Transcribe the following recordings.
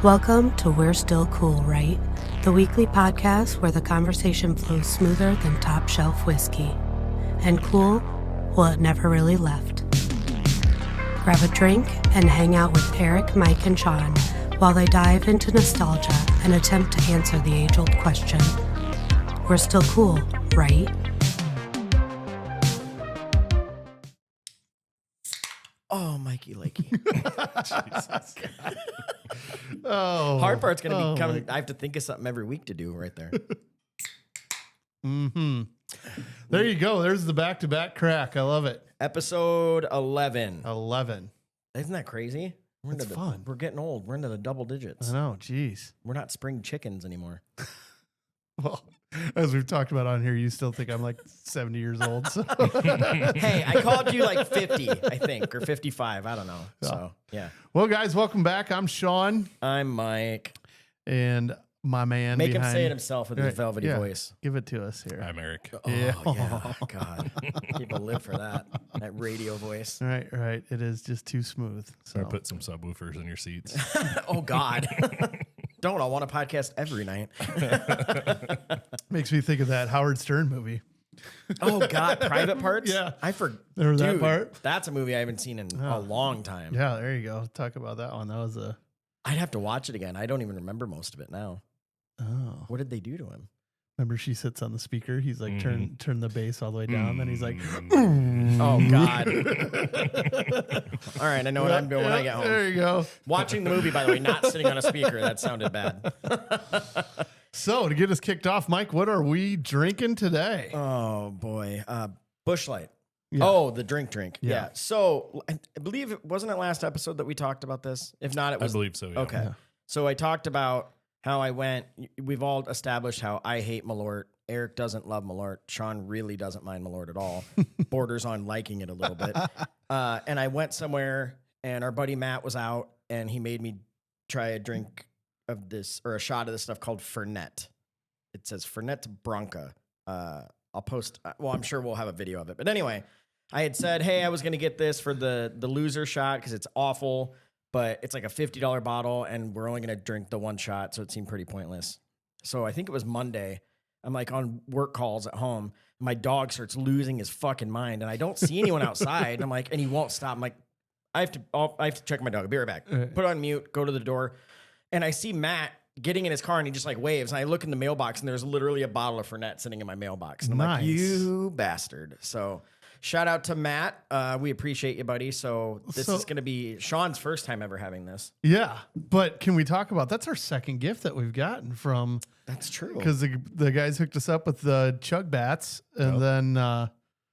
Welcome to We're Still Cool, Right? The weekly podcast where the conversation flows smoother than top shelf whiskey. And cool, well, it never really left. Grab a drink and hang out with Eric, Mike, and Sean while they dive into nostalgia and attempt to answer the age-old question. We're still cool, right? Oh, Mikey Lakey. Jesus. Oh, Hard part's going to be coming. I have to think of something every week to do right there. Mm-hmm. There you go. There's the back-to-back crack. I love it. Episode 11. 11. Isn't that crazy? It's fun. We're getting old. We're into the double digits. I know. Jeez. We're not spring chickens anymore. Well, as we've talked about on here, you still think I'm like 70 years old. So. Hey, I called you like 50, I think, or 55. I don't know. So, yeah. Well, guys, welcome back. I'm Sean. I'm Mike. And my man Make behind... him say it himself with his velvety voice. Give it to us here. I'm Eric. Oh, yeah. God. People live for that radio voice. Right. It is just too smooth. So Or put some subwoofers in your seats. Oh, God. Don't. I want a podcast every night. Makes me think of that Howard Stern movie. Oh, God. Private Parts? Yeah. I forgot. Remember that part? That's a movie I haven't seen in a long time. Yeah, there you go. Talk about that one. That was a... I'd have to watch it again. I don't even remember most of it now. Oh. What did they do to him? Remember she sits on the speaker? He's like, turn the bass all the way down. Then he's like... Oh, God. All right, I know what I'm doing when I get home. There you go. Watching the movie, by the way, not sitting on a speaker. That sounded bad. So, to get us kicked off, Mike, what are we drinking today? Oh, boy. Busch Light. Yeah. Oh, the drink. Yeah. So, I believe it wasn't it last episode that we talked about this? If not, it was. I believe so, yeah. Okay. Yeah. So, I talked about how I went. We've all established how I hate Malort. Eric doesn't love Malort. Sean really doesn't mind Malort at all. Borders on liking it a little bit. And I went somewhere, and our buddy Matt was out, and he made me try a drink of this, or a shot of this stuff called Fernet. It says Fernet Branca. I'll post, well, I'm sure we'll have a video of it. But anyway, I had said, hey, I was going to get this for the loser shot because it's awful, but it's like a $50 bottle, and we're only going to drink the one shot, so it seemed pretty pointless. So I think it was Monday. I'm like on work calls at home. My dog starts losing his fucking mind, and I don't see anyone outside. I'm like, and he won't stop. I'm like, I have to check my dog. I'll be right back. Put it on mute, go to the door, and I see Matt getting in his car, and he just like waves. And I look in the mailbox, and there's literally a bottle of Fernet sitting in my mailbox. And I'm like, you bastard. So shout out to Matt. We appreciate you, buddy. So this is going to be Sean's first time ever having this. Yeah, but can we talk about, that's our second gift that we've gotten from... That's true. Because the guys hooked us up with the chug bats, and then...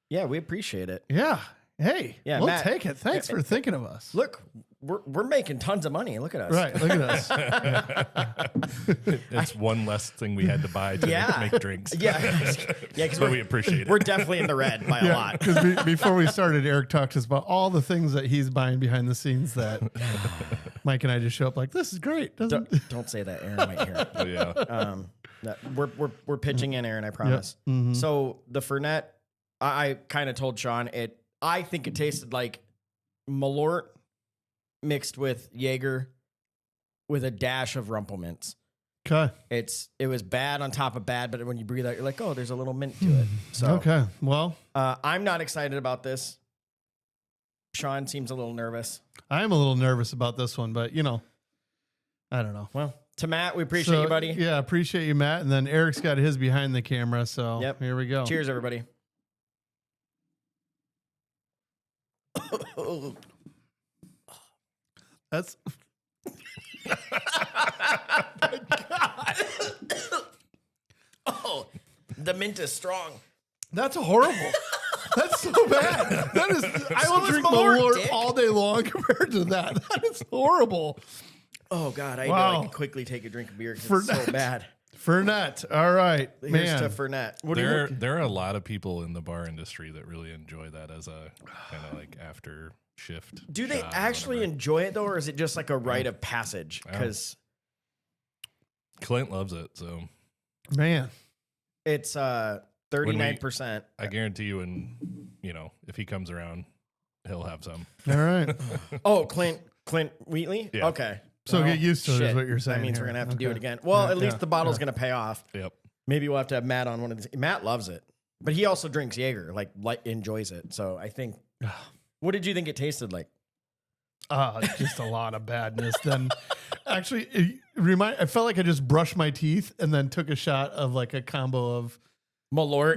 yeah, we appreciate it. Yeah. Hey, yeah, we'll Matt, take it. Thanks for thinking of us. Look, we're making tons of money. Look at us. Right, look at us. It's one less thing we had to buy to make drinks. Yeah, because we appreciate it. We're definitely in the red by a lot. Because before we started, Eric talked to us about all the things that he's buying behind the scenes that Mike and I just show up like, this is great. Don't say that. Aaron might hear it. Yeah. We're pitching in, Aaron, I promise. Yep. Mm-hmm. So the Fernet, I kind of told Sean, I think it tasted like Malort mixed with Jaeger with a dash of Rumpelmints. Okay. It was bad on top of bad, but when you breathe out, you're like, oh, there's a little mint to it. So okay, well, I'm not excited about this. Sean seems a little nervous. I am a little nervous about this one, but I don't know. Well, to Matt, we appreciate you, buddy. Yeah, appreciate you, Matt. And then Eric's got his behind the camera, so here we go. Cheers, everybody. That's... My God. Oh, the mint is strong. That's horrible. That's so bad. That is. I will drink Malort all day long compared to that. That is horrible. Oh God, I had to like quickly take a drink of beer because it's so bad. Fernet. All right, Here's to Fernet. There are a lot of people in the bar industry that really enjoy that as a kind of like after shift. Do they actually enjoy it though, or is it just like a rite of passage? Because Clint loves it. So man, it's 39%. I guarantee you, and if he comes around, he'll have some. All right. Oh, Clint Wheatley. Yeah. Okay. So get used to it, is shit. what you're saying. That means here. we're going to have to do it again. Well, at least the bottle's going to pay off. Yep. Maybe we'll have to have Matt on one of these. Matt loves it, but he also drinks Jaeger, like enjoys it. So I think, what did you think it tasted like? Just a lot of badness. Then actually, I felt like I just brushed my teeth and then took a shot of like a combo of Malort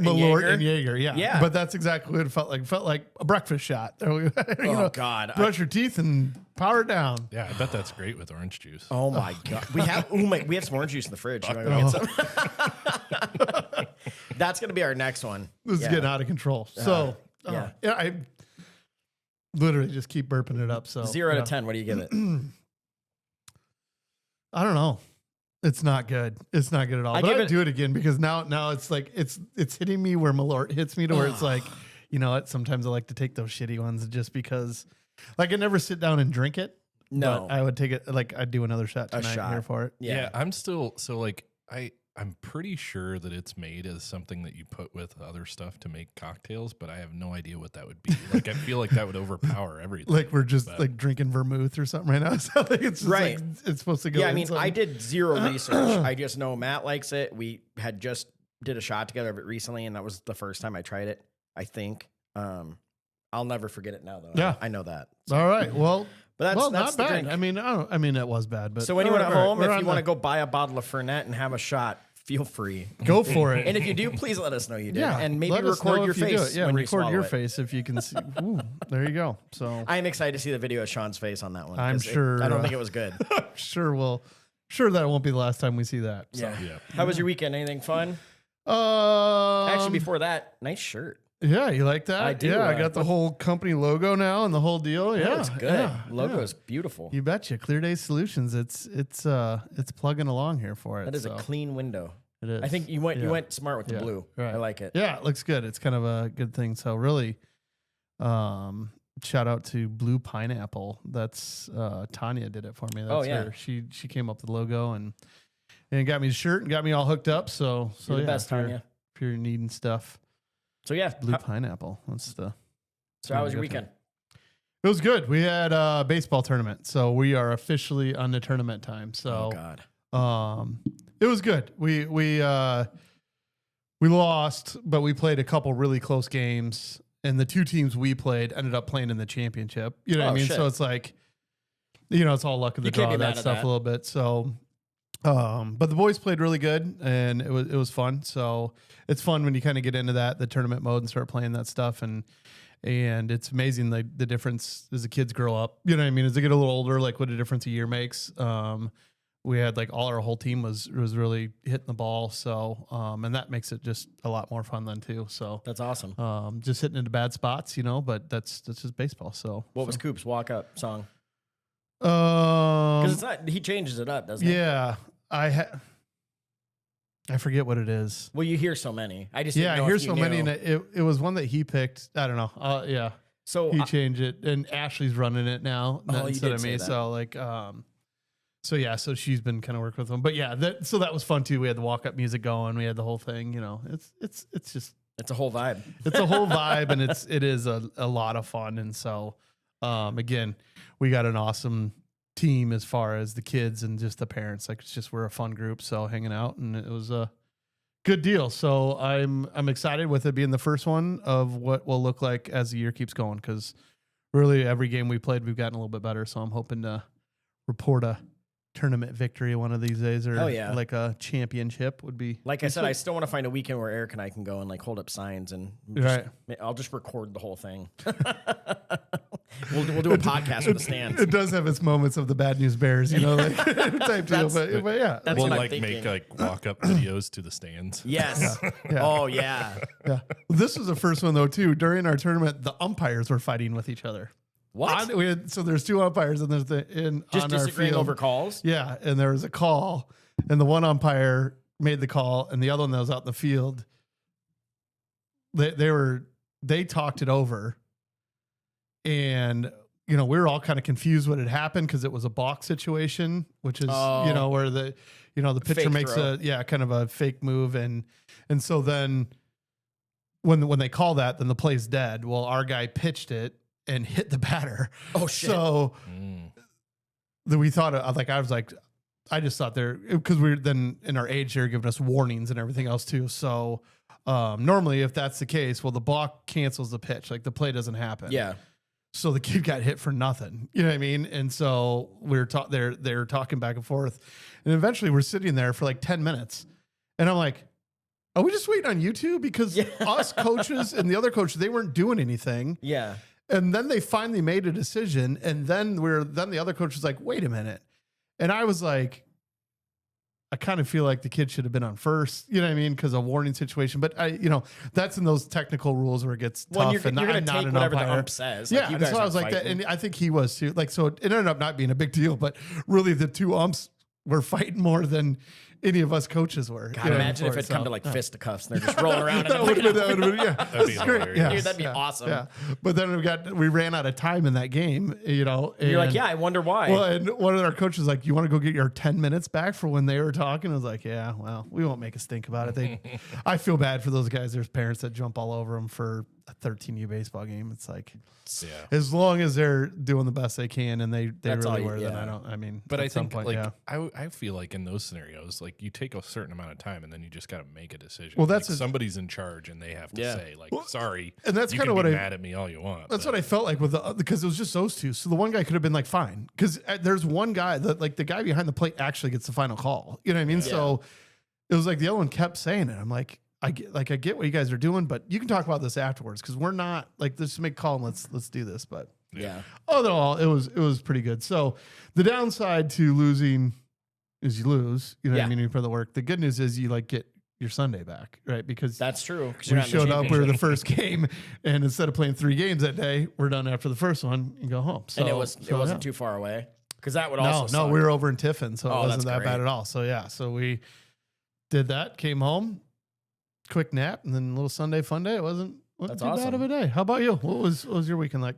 and Jaeger. Yeah. But that's exactly what it felt like. It felt like a breakfast shot. God. Brush your teeth and power it down. Yeah, I bet that's great with orange juice. Oh my God. We have some orange juice in the fridge. You wanna go get some? That's going to be our next one. This is getting out of control. So I literally just keep burping it up. So 0 to 10, what do you give it? I don't know. It's not good. It's not good at all. But I'd do it again because now it's like it's hitting me where Malort hits me to where it's like, you know what? Sometimes I like to take those shitty ones just because, like, I never sit down and drink it. No, but I would take it. Like, I'd do another shot tonight here for it. Yeah, I'm still so like I'm pretty sure that it's made as something that you put with other stuff to make cocktails, but I have no idea what that would be. Like, I feel like that would overpower everything. Like we're just like drinking vermouth or something right now. So like it's just like, it's supposed to go. Yeah, I mean, I did zero research. I just know Matt likes it. We had just did a shot together of it recently, and that was the first time I tried it. I think I'll never forget it now, though. Yeah, I know that. So. All right, well. But that's not bad. Drink. I mean, it was bad. But so anyone at home, if you want to go buy a bottle of Fernet and have a shot, feel free. Go for it. And if you do, please let us know you did. Yeah, and maybe record your face. Yeah, when record you your it. face if you can see. Ooh, there you go. So I am excited to see the video of Sean's face on that one. I'm sure. I don't think it was good. Sure that won't be the last time we see that. So. Yeah. How was your weekend? Anything fun? Actually, before that, nice shirt. Yeah, you like that? I do. Yeah, I got the whole company logo now and the whole deal. Yeah, it's good. Yeah, Logo is beautiful. You betcha. Clear Day Solutions. It's plugging along here for it. That is a clean window. It is. I think you went smart with the blue. Right. I like it. Yeah, it looks good. It's kind of a good thing. So really, shout out to Blue Pineapple. That's Tanya did it for me. That's her. She came up with the logo and got me the shirt and got me all hooked up. So you're the best, Tanya. If you're needing stuff. So yeah, Blue Pineapple. That's the. So how was your weekend? It was good. We had a baseball tournament, so we are officially on the tournament time. So, it was good. We lost, but we played a couple really close games, and the two teams we played ended up playing in the championship. You know what I mean? Shit. So it's like, it's all luck of the draw, that stuff a little bit. So. But the boys played really good and it was fun. So it's fun when you kind of get into the tournament mode and start playing that stuff. And it's amazing the difference as the kids grow up, you know what I mean? As they get a little older, like what a difference a year makes. We had like our whole team was really hitting the ball. So, and that makes it just a lot more fun then too. So that's awesome. Just hitting into bad spots, but that's just baseball. So what was Coop's walk up song? Because it's not, he changes it up, doesn't he? Yeah. I forget what it is. Well, you hear so many. I just I hear so many, and it was one that he picked. I don't know. Yeah. So he changed it, and Ashley's running it now instead of me. That. So like, so she's been kind of working with him. But yeah, that was fun too. We had the walk up music going. We had the whole thing. It's just it's a whole vibe. It's a whole vibe, and it is a lot of fun. And so, again, we got an awesome team as far as the kids and just the parents. Like we're a fun group, so hanging out, and it was a good deal. So I'm excited with it being the first one of what will look like as the year keeps going, because really every game we played we've gotten a little bit better. So I'm hoping to report a tournament victory one of these days, or like a championship would be. Like I said, I still want to find a weekend where Eric and I can go and like hold up signs and I'll just record the whole thing. We'll do a podcast from the stands. It does have its moments of the Bad News Bears, like type deal. But yeah, that's we'll what like make like walk up videos to the stands. Yes. Yeah. Oh yeah. Yeah. This was the first one though too. During our tournament, the umpires were fighting with each other. What? So there's two umpires and there's just disagreeing over calls. Yeah, and there was a call, and the one umpire made the call, and the other one that was out in the field, they talked it over, and we were all kind of confused what had happened because it was a balk situation, which is where the pitcher Fake makes throw. kind of a fake move, and so then when they call that, then the play's dead. Well, our guy pitched it and hit the batter. Oh shit! So we thought I just thought because we're then in our age they're giving us warnings and everything else too. So normally if that's the case, well, the balk cancels the pitch, like the play doesn't happen. Yeah. So the kid got hit for nothing. You know what I mean? And so we were they're talking back and forth, and eventually we're sitting there for like 10 minutes, and I'm like, are we just waiting on you two? Because us coaches and the other coaches, they weren't doing anything. Yeah. And then they finally made a decision, and then the other coach was like, wait a minute. And I was like, I kind of feel like the kid should have been on first, you know what I mean? Because a warning situation. But that's in those technical rules where it gets tough. You're going to take whatever the ump says. Yeah, and so I was like that, and I think he was too. Like, so it ended up not being a big deal, but really the two umps were fighting more than any of us coaches were. God, imagine if it come to like fisticuffs and they're just rolling around. That would have been, yeah. That'd be hilarious. Yeah. Dude, that'd be awesome. Yeah. But then we ran out of time in that game, And you're like, yeah, I wonder why. Well, and one of our coaches was like, you want to go get your 10 minutes back for when they were talking? I was like, yeah, well, we won't make us think about it. I feel bad for those guys. There's parents that jump all over them for a 13U baseball game. It's like, as long as they're doing the best they can and they really were, then but I think I feel like in those scenarios, like you take a certain amount of time and then you just got to make a decision. Well, that's somebody's in charge and they have to say like, sorry. And that's kind of what mad at me all you want. That's what I felt like because it was just those two. So the one guy could have been like, fine. Cause there's one guy that like the guy behind the plate actually gets the final call. You know what I mean? Yeah. So it was like the other one kept saying it. I'm like, I get what you guys are doing, but you can talk about this afterwards because we're not like this. Make a call and let's do this. But all in all, it was pretty good. So the downside to losing is you lose. You know what I mean? You put the work. The good news is you like get your Sunday back, right? Because that's true. We showed up. We were the first game, and instead of playing 3 games that day, we're done after the first one and go home. So and it wasn't too far away because that would also no, we were over in Tiffin, so it wasn't that bad at all. So so we did that, came home. Quick nap and then a little Sunday fun day. It wasn't too bad of a day. How about you? What was your weekend like?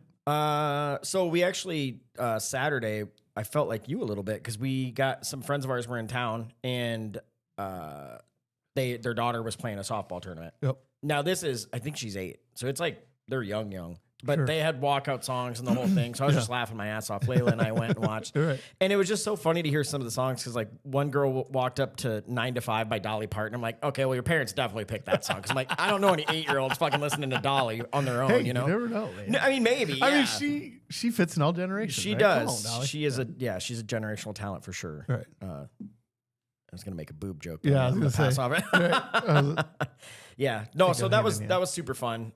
So we actually Saturday I felt like you a little bit because we got some friends of ours were in town and their daughter was playing a softball tournament. Yep. Now this is I think she's 8, so it's like they're young. But they had walkout songs and the whole thing. So I was just laughing my ass off. Layla and I went and watched. Right. And it was just so funny to hear some of the songs because, like, one girl walked up to 9 to 5 by Dolly Parton. I'm like, okay, well, your parents definitely picked that song. Because I'm like, I don't know any 8-year-olds fucking listening to Dolly on their own, you know? You never know, man. No, I mean, maybe. I mean, she fits in all generations. She right? does. Come on, she is she's a generational talent for sure. Right. I was going to make a boob joke. Yeah, I was going to pass say. off it. Right. Yeah. No, so that was super fun.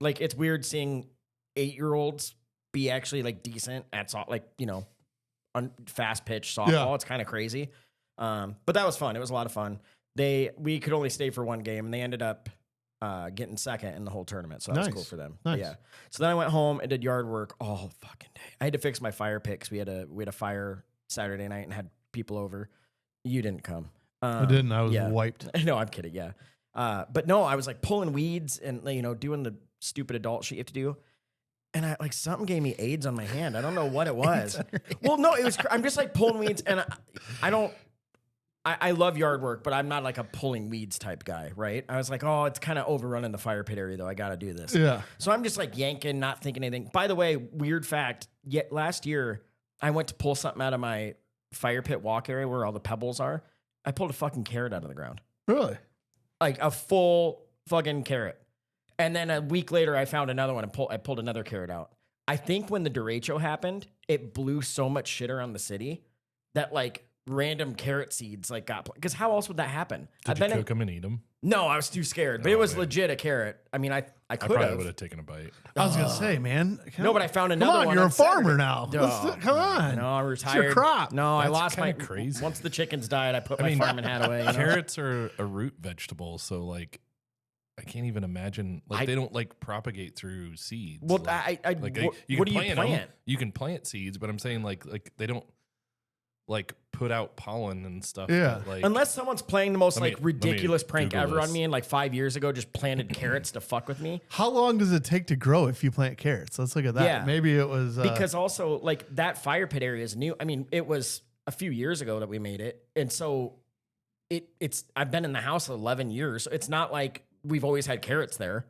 Like, it's weird seeing 8-year-olds be actually like decent at fast pitch softball. Yeah. It's kind of crazy. But that was fun. It was a lot of fun. We could only stay for one game and they ended up getting second in the whole tournament. So that was cool for them. Nice. Yeah. So then I went home and did yard work all fucking day. I had to fix my fire pit because we had a fire Saturday night and had people over. You didn't come. I didn't. I was wiped. No, I'm kidding. Yeah. But no, I was like pulling weeds and doing the stupid adult shit you have to do. And something gave me AIDS on my hand. I don't know what it was. Well, no, it was. I'm just like pulling weeds, and I love yard work, but I'm not like a pulling weeds type guy, right? I was like, oh, it's kind of overrunning the fire pit area, though. I got to do this. Yeah. So I'm just like yanking, not thinking anything. By the way, weird fact. Yet last year, I went to pull something out of my fire pit walk area where all the pebbles are. I pulled a fucking carrot out of the ground. Really? Like a full fucking carrot. And then a week later, I found another one and I pulled another carrot out. I think when the derecho happened, it blew so much shit around the city that like random carrot seeds like got because how else would that happen? Did you cook them and eat them? No, I was too scared. But it was legit a carrot. I mean, I could have. I would have taken a bite. I was gonna say, man. No, but I found another one. Come on, you're a farmer now. Come on. No, I'm retired. It's your crop. No, I lost my crazy. Once the chickens died, I put my farming hat away. Carrots are a root vegetable, so like. I can't even imagine. Like they don't like propagate through seeds. Well, what do you plant? You can plant seeds, but I'm saying like they don't like put out pollen and stuff. Yeah. Like, unless someone's playing the most ridiculous prank ever on me, and like 5 years ago just planted carrots to fuck with me. How long does it take to grow if you plant carrots? Let's look at that. Yeah. Maybe it was because also like that fire pit area is new. I mean, it was a few years ago that we made it, and so it's. I've been in the house 11 years. So it's not like we've always had carrots there.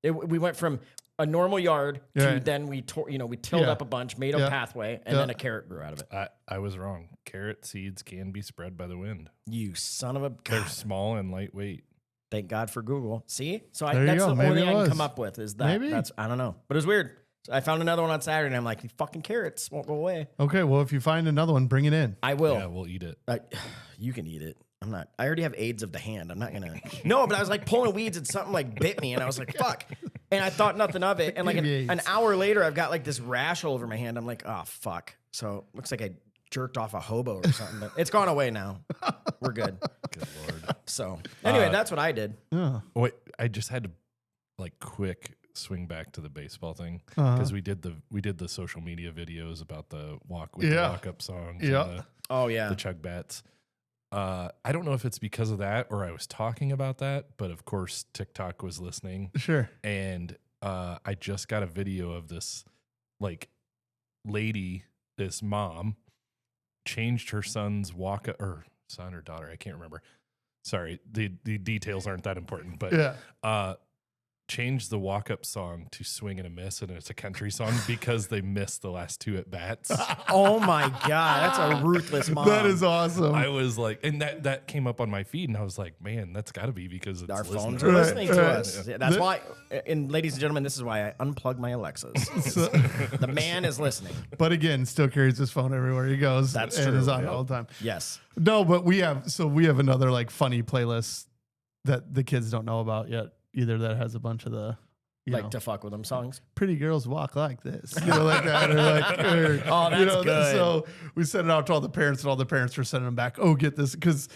We went from a normal yard to then we tilled up a bunch, made a pathway, and then a carrot grew out of it. I was wrong. Carrot seeds can be spread by the wind. You son of a... They're small and lightweight. Thank God for Google. See? So that's the only thing I can come up with is that. Maybe. I don't know. But it was weird. So I found another one on Saturday, and I'm like, these fucking carrots won't go away. Okay, well, if you find another one, bring it in. I will. Yeah, we'll eat it. You can eat it. I'm not. I already have AIDS of the hand. I'm not going to. No, but I was like pulling weeds, and something like bit me, and I was like, fuck. And I thought nothing of it. And like an hour later, I've got like this rash all over my hand. I'm like, oh, fuck. So looks like I jerked off a hobo or something. But it's gone away now. We're good. Good Lord. So anyway, that's what I did. Yeah. Wait, I just had to like quick swing back to the baseball thing because we did the social media videos about the walk up songs. Yeah. The chug bats. I don't know if it's because of that or I was talking about that, but of course TikTok was listening. Sure. And I just got a video of this like lady, this mom, changed her son's son or daughter, I can't remember. Sorry, the details aren't that important, but changed the walk-up song to Swing and a Miss, and it's a country song because they missed the last two at bats. Oh my God, that's a ruthless mom. That is awesome. I was like, and that came up on my feed, and I was like, man, that's got to be because it's our phones are listening to us. Yeah, that's why, and ladies and gentlemen, this is why I unplug my Alexas. The man is listening. But again, still carries his phone everywhere he goes. That's and true. is on all the time. Yes. No, but we have another like funny playlist that the kids don't know about yet. Either that has a bunch of the to fuck with them songs. Pretty girls walk like this, like that, oh, that's good. So we sent it out to all the parents, and all the parents are sending them back. Oh, get this because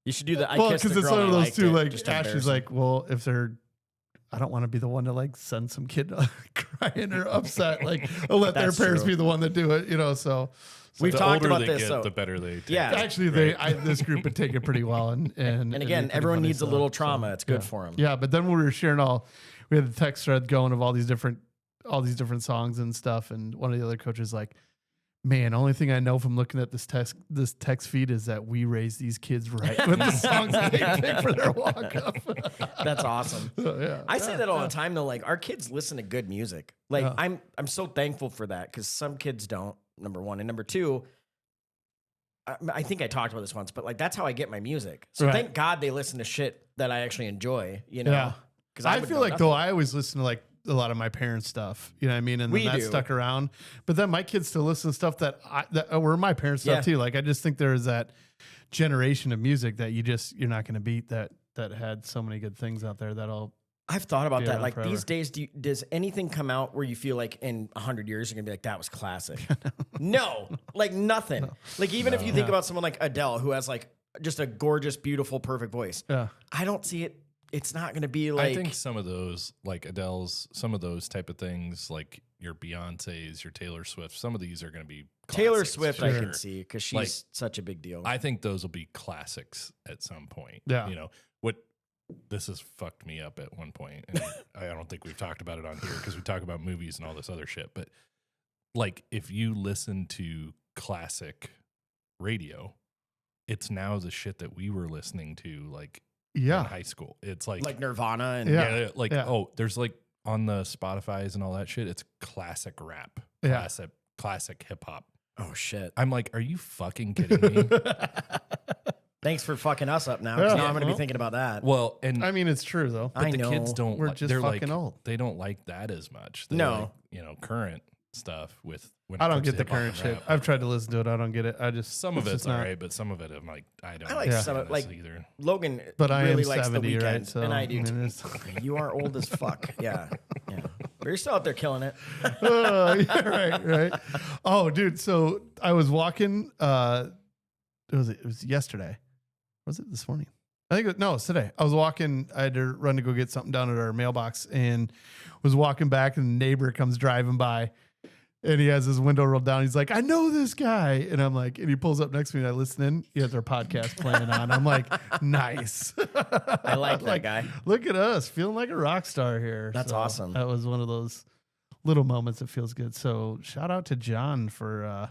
you should do that. Because it's one of those two. Like Ashley's like, well, if they're, I don't want to be the one to like send some kid crying or upset. Like, I'll let their parents be the one that do it. So. We've talked about this. The better they take. Yeah, actually, this group would take it pretty well, and again, everyone needs a little trauma. It's good for them. Yeah, but then when we were sharing we had the text thread going of all these different songs and stuff, and one of the other coaches like, man, only thing I know from looking at this text feed is that we raise these kids right with the songs that they pick for their walk up. That's awesome. So, I say that all the time though. Like our kids listen to good music. Like I'm so thankful for that because some kids don't. Number one. And number two, I think I talked about this once, but like that's how I get my music. So thank God they listen to shit that I actually enjoy, Yeah. Because I feel like though I always listen to like a lot of my parents' stuff, you know what I mean? And then that stuck around. But then my kids still listen to stuff that were my parents' stuff too. Like I just think there is that generation of music that you're not going to beat that had so many good things out there I've thought about that. Like forever. These days, does anything come out where you feel like in 100 years you're gonna be like, that was classic? No, like nothing. No. Like even if you think about someone like Adele, who has like just a gorgeous, beautiful, perfect voice. Yeah, I don't see it. It's not gonna be like. I think some of those, like Adele's, some of those type of things, like your Beyonce's, your Taylor Swift. Some of these are gonna be classics, Taylor Swift. Sure. I can see because she's such a big deal. I think those will be classics at some point. Yeah, what. This has fucked me up at one point, and I don't think we've talked about it on here because we talk about movies and all this other shit. But like, if you listen to classic radio, it's now the shit that we were listening to, like in high school. It's like Nirvana and there's like on the Spotify's and all that shit. It's classic rap, classic hip hop. Oh shit! I'm like, are you fucking kidding me? Thanks for fucking us up now. Now I'm going to be thinking about that. Well, and I mean, it's true though. But the kids don't. We're just fucking old. They don't like that as much. They like, current stuff with. I don't get the current shit. I've tried to listen to it. I don't get it. I just some of it's all right, but some of it I'm like I don't. I like some of like either. Logan, but I really am likes 70, the Weeknd, right? So, and I do. You are old as fuck. Yeah. But you're still out there killing it. Right. Oh, dude. So I was walking. It was yesterday. Was it this morning? I think it's today. I was walking. I had to run to go get something down at our mailbox, and was walking back, and the neighbor comes driving by, and he has his window rolled down. He's like, "I know this guy," and I'm like, and he pulls up next to me, and I listen in. He has our podcast playing on. I'm like, nice. I like that guy. Look at us, feeling like a rock star here. That's awesome. That was one of those little moments that feels good. So shout out to John for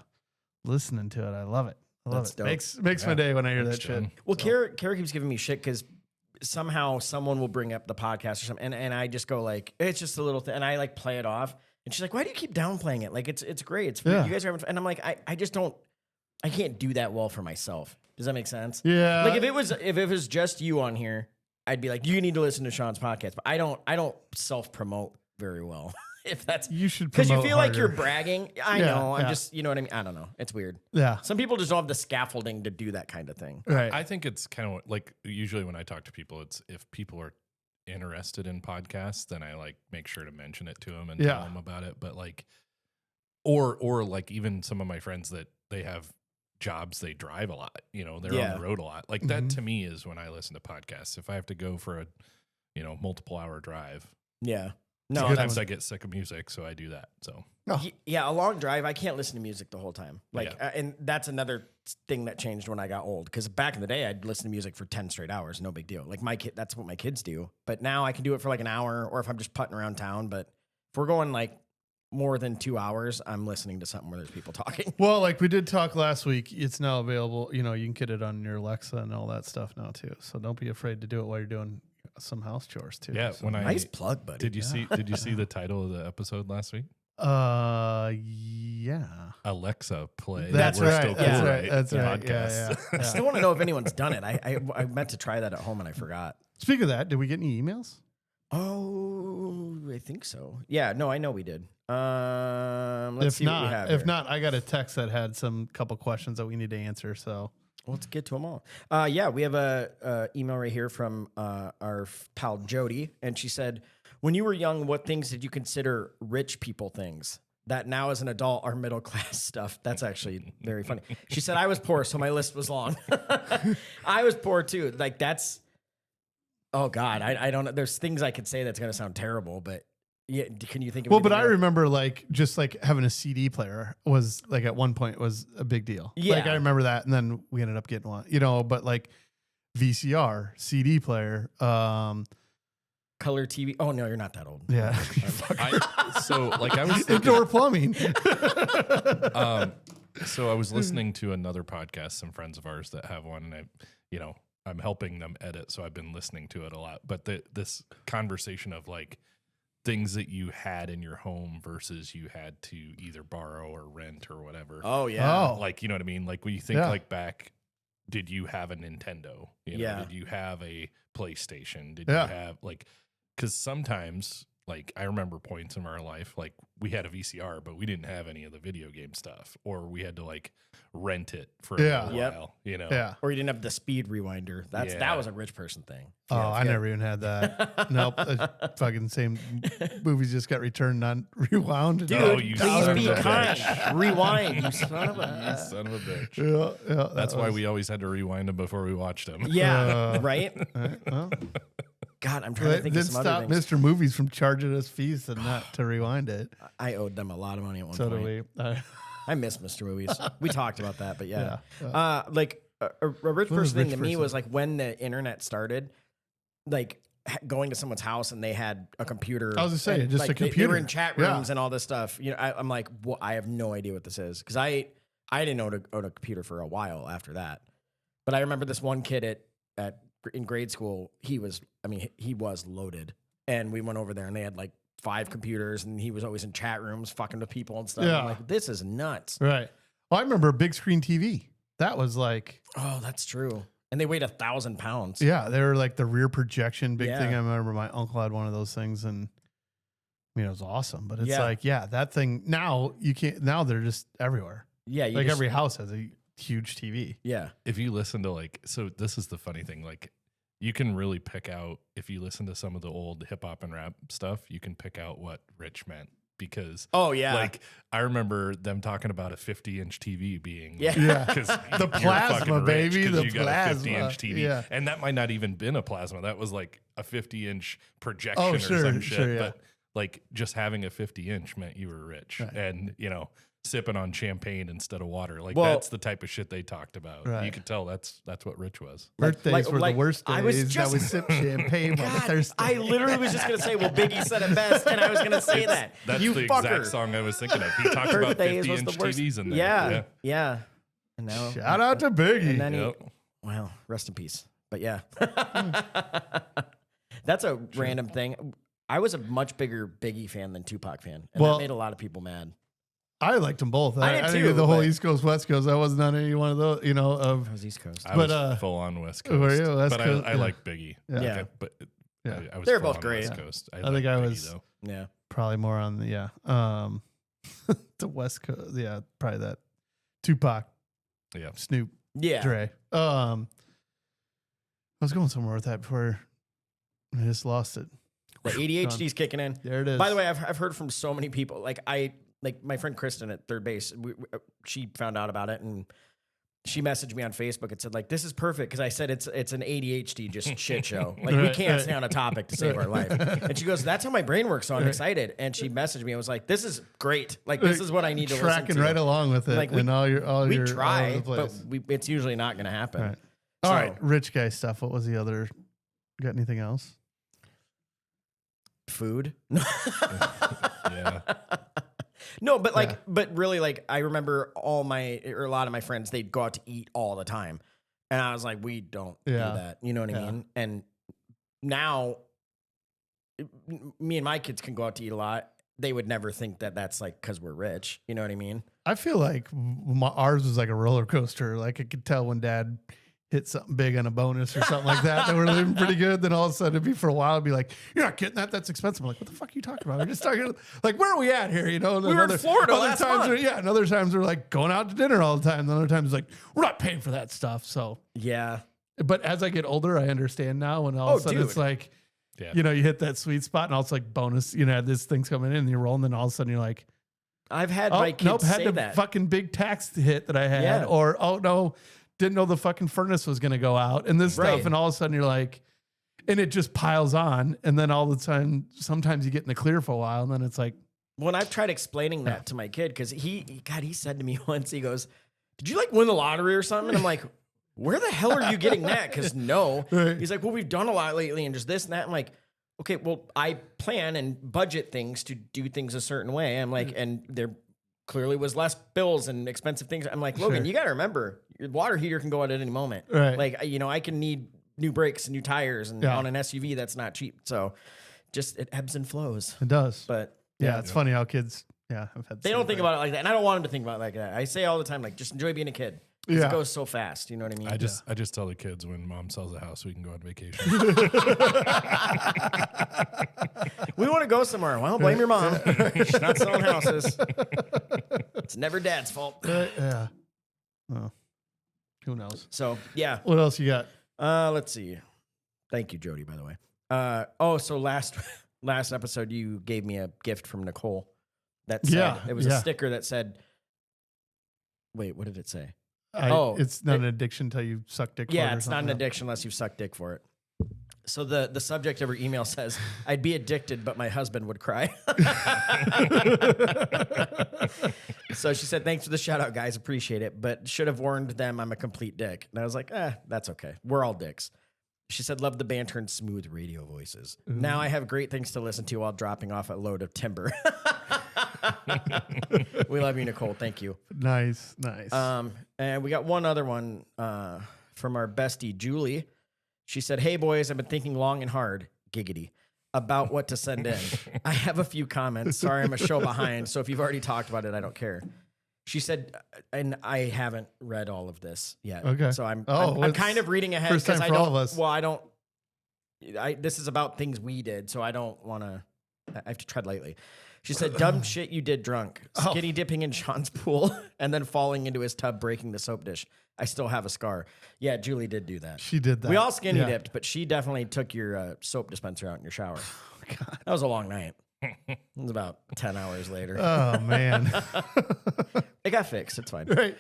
listening to it. I love it. That's dope. Makes my day when I hear that shit. Well, Kara keeps giving me shit because somehow someone will bring up the podcast or something, and I just go like, it's just a little thing, and I like play it off, and she's like, why do you keep downplaying it? Like it's great, it's you guys are having fun. And I'm like, I just don't, I can't do that well for myself. Does that make sense? Yeah. Like if it was just you on here, I'd be like, you need to listen to Sean's podcast, but I don't self promote very well. If that's you should, because you feel harder. like you're bragging. I know. I'm just, you know what I mean. I don't know. It's weird. Yeah. Some people just don't have the scaffolding to do that kind of thing. Right. I think it's kind of like usually when I talk to people, it's if people are interested in podcasts, then I like make sure to mention it to them and tell them about it. But like, or like even some of my friends that they have jobs, they drive a lot. You know, they're on the road a lot. Like that to me is when I listen to podcasts. If I have to go for a multiple hour drive. Yeah. No, sometimes I get sick of music, so I do that. So yeah, a long drive, I can't listen to music the whole time. Like, and that's another thing that changed when I got old. Because back in the day, I'd listen to music for 10 straight hours, no big deal. Like that's what my kids do. But now I can do it for like an hour, or if I'm just putting around town. But if we're going like more than 2 hours, I'm listening to something where there's people talking. Well, like we did talk last week, it's now available. You know, you can get it on your Alexa and all that stuff now too. So don't be afraid to do it while you're doing some house chores too. Yeah, so. Nice plug, buddy. Did you see the title of the episode last week? Yeah. Alexa play. That's We're right. Still That's cool, right. That's right. Podcast. Yeah. I still want to know if anyone's done it. I meant to try that at home and I forgot. Speaking of that, did we get any emails? Oh, I think so. Yeah, no, I know we did. Let's see what we have. If not, I got a text that had some couple questions that we need to answer. So let's get to them all. Yeah, we have a email right here from our pal Jody, and she said, "When you were young, what things did you consider rich people things that now as an adult are middle class stuff?" That's actually very funny. She said, "I was poor, so my list was long." I was poor too. Like that's, oh God, I don't know. There's things I could say that's gonna sound terrible, but yeah, can you think of? Well, but I remember like just like having a CD player was like at one point was a big deal. Yeah. Like I remember that, and then we ended up getting one. You know, but like VCR, CD player, color TV. Oh no, you're not that old. yeah. So like I was thinking, Indoor plumbing. so I was listening to another podcast, some friends of ours that have one, and I'm helping them edit, so I've been listening to it a lot. But this conversation of like things that you had in your home versus you had to either borrow or rent or whatever. Oh yeah. Oh. Like, you know what I mean? Like when you think like back, did you have a Nintendo? Did you have a PlayStation? Did you have like, because sometimes like I remember points in our life, like we had a VCR, but we didn't have any of the video game stuff, or we had to like rent it for a little while, Yeah. Or you didn't have the speed rewinder. That was a rich person thing. Oh, I never even had that. Nope. Fucking same movies just got returned on rewound. Dude, you please son be of a kind. bitch. Rewind, you son of You a. son of a bitch. Yeah. That's why we always had to rewind them before we watched them. Yeah, right? Well, God, I'm trying to think of didn't some stop other things. Mr. Movies from charging us fees and not to rewind it. I owed them a lot of money at one So point. do we. I miss Mr. Movies. We talked about that, but yeah. Yeah. Like a rich What is person thing rich to me person? was like when the internet started, like going to someone's house and they had a computer. I was gonna say, and, just a like, They computer. were in chat rooms and all this stuff. I'm like, well, I have no idea what this is because I didn't own a computer for a while after that. But I remember this one kid in grade school. He was loaded, and we went over there and they had like 5 computers, and he was always in chat rooms fucking with people and stuff. Yeah. I'm like, this is nuts. Right. Well, I remember a big screen TV. That was like, Oh, that's true. And they weighed 1,000 pounds. yeah, they were like the rear projection big Yeah. thing. I remember my uncle had one of those things, and I mean, it was awesome. But it's Yeah. like, yeah, that thing now you can't. Now they're just everywhere. Yeah. Like every house has a huge TV. Yeah. If you listen to like, so this is the funny thing, like you can really pick out, if you listen to some of the old hip hop and rap stuff, you can pick out what rich meant because Oh, yeah. like I remember them talking about a 50-inch TV being Yeah. Yeah. because The plasma, baby, you the got plasma. a 50-inch TV, Yeah. and that might not even been a plasma. That was like a 50-inch projection Oh, or sure, some shit. sure, yeah. But like just having a 50-inch meant you were rich, Right. and sipping on champagne instead of water. Like Well- that's the type of shit they talked about. Right. You could tell that's what rich was. Birthdays were the worst days. I was that just- we sip champagne on a God, Thursday. I literally was just going to say, well, Biggie said it best, and I was going to say that. That's you the fucker. exact song I was thinking of. He talked about Birthdays was 50-inch the worst. TVs in there. Yeah. Yeah. And now, Shout out to Biggie. and then Yep. well, rest in peace. But yeah, that's a random thing. I was a much bigger Biggie fan than Tupac fan, and that made a lot of people mad. I liked them both. I did think too, the whole East Coast, West Coast. I wasn't on any one of those, I was East Coast. I was full on West Coast. Were you West but Coast? I like Biggie. Yeah. I was They're full both on great. West Coast. I think I was Yeah. probably more on the the West Coast. Yeah, probably that Tupac, Snoop, Yeah. Dre. I was going somewhere with that before I just lost it. The ADHD's kicking in. There it is. By the way, I've heard from so many people. Like my friend Kristen at third base. She found out about it and she messaged me on Facebook and said, like, this is perfect because I said it's an ADHD just shit show. Like we can't stay on a topic to save our life. And she goes, that's how my brain works. So I'm excited. And she messaged me. I was like, this is great. Like this is what I need to listen to. Tracking right along with it. Like and we your try, all over the but place. it's usually not going to happen. Right. All right, rich guy stuff. What was the other? Got anything else? Food. Yeah. No, but but really, like, I remember a lot of my friends, they'd go out to eat all the time. And I was like, we don't do that. You know what I mean? And now, me and my kids can go out to eat a lot. They would never think that that's like because we're rich. You know what I mean? I feel like ours was like a roller coaster. Like I could tell when Dad hit something big on a bonus or something like that, that we're living pretty good. Then all of a sudden it'd be for a while, it'd be like, you're not getting that. That's expensive. I'm like, what the fuck are you talking about? We're just talking like, where are we at here? You know, we were in Florida last month. And other times we're like going out to dinner all the time. And other times it's like, we're not paying for that stuff. So yeah. But as I get older, I understand now when all of a sudden it's like, you know, you hit that sweet spot and all it's like bonus, you know, this thing's coming in and you're rolling. Then all of a sudden you're like, I've had my kids say that. Fucking big tax hit that I had, or oh no, didn't know the fucking furnace was going to go out and this stuff. And all of a sudden you're like, and it just piles on. And then all the time, sometimes you get in the clear for a while and then it's like. When I've tried explaining that to my kid, because he said to me once, he goes, did you like win the lottery or something? And I'm like, where the hell are you getting that? Because no. Right. He's like, well, we've done a lot lately and just this and that. I'm like, okay, well, I plan and budget things to do things a certain way. I'm like, and there clearly was less bills and expensive things. I'm like, Logan, you got to remember, your water heater can go out at any moment. Right. Like, you know, I can need new brakes and new tires and on an SUV that's not cheap. So just it ebbs and flows. It does. But yeah, it's funny how kids, have had they don't think about it like that. And I don't want them to think about it like that. I say all the time, like, just enjoy being a kid. It goes so fast. You know what I mean? I just tell the kids when mom sells a house, we can go on vacation. We want to go somewhere. Well, blame your mom. She's not selling houses. It's never dad's fault. Yeah. Well, who knows? So, yeah. What else you got? Let's see. Thank you, Jody, by the way. So last episode, you gave me a gift from Nicole. That said, it was a sticker that said, wait, what did it say? It's not an addiction until you suck dick for it. Yeah, it's not an addiction unless you've sucked dick for it. So the subject of her email says, I'd be addicted, but my husband would cry. So she said, thanks for the shout out, guys. Appreciate it. But should have warned them I'm a complete dick. And I was like, that's okay. We're all dicks. She said, love the banter and smooth radio voices. Mm-hmm. Now I have great things to listen to while dropping off a load of timber. We love you, Nicole. Thank you. Nice. And we got one other one from our bestie, Julie. She said, hey, boys, I've been thinking long and hard, giggity, about what to send in. I have a few comments. Sorry, I'm a show behind. So if you've already talked about it, I don't care. She said, and I haven't read all of this yet. Okay. So I'm kind of reading ahead because I don't. All of us. Well, I don't. This is about things we did, so I don't want to. I have to tread lightly. She said, dumb shit you did drunk. Skinny dipping in Sean's pool and then falling into his tub, breaking the soap dish. I still have a scar. Yeah, Julie did do that. She did that. We all skinny dipped, but she definitely took your soap dispenser out in your shower. Oh, God. That was a long night. It was about 10 hours later. Oh, man. It got fixed. It's fine. Right.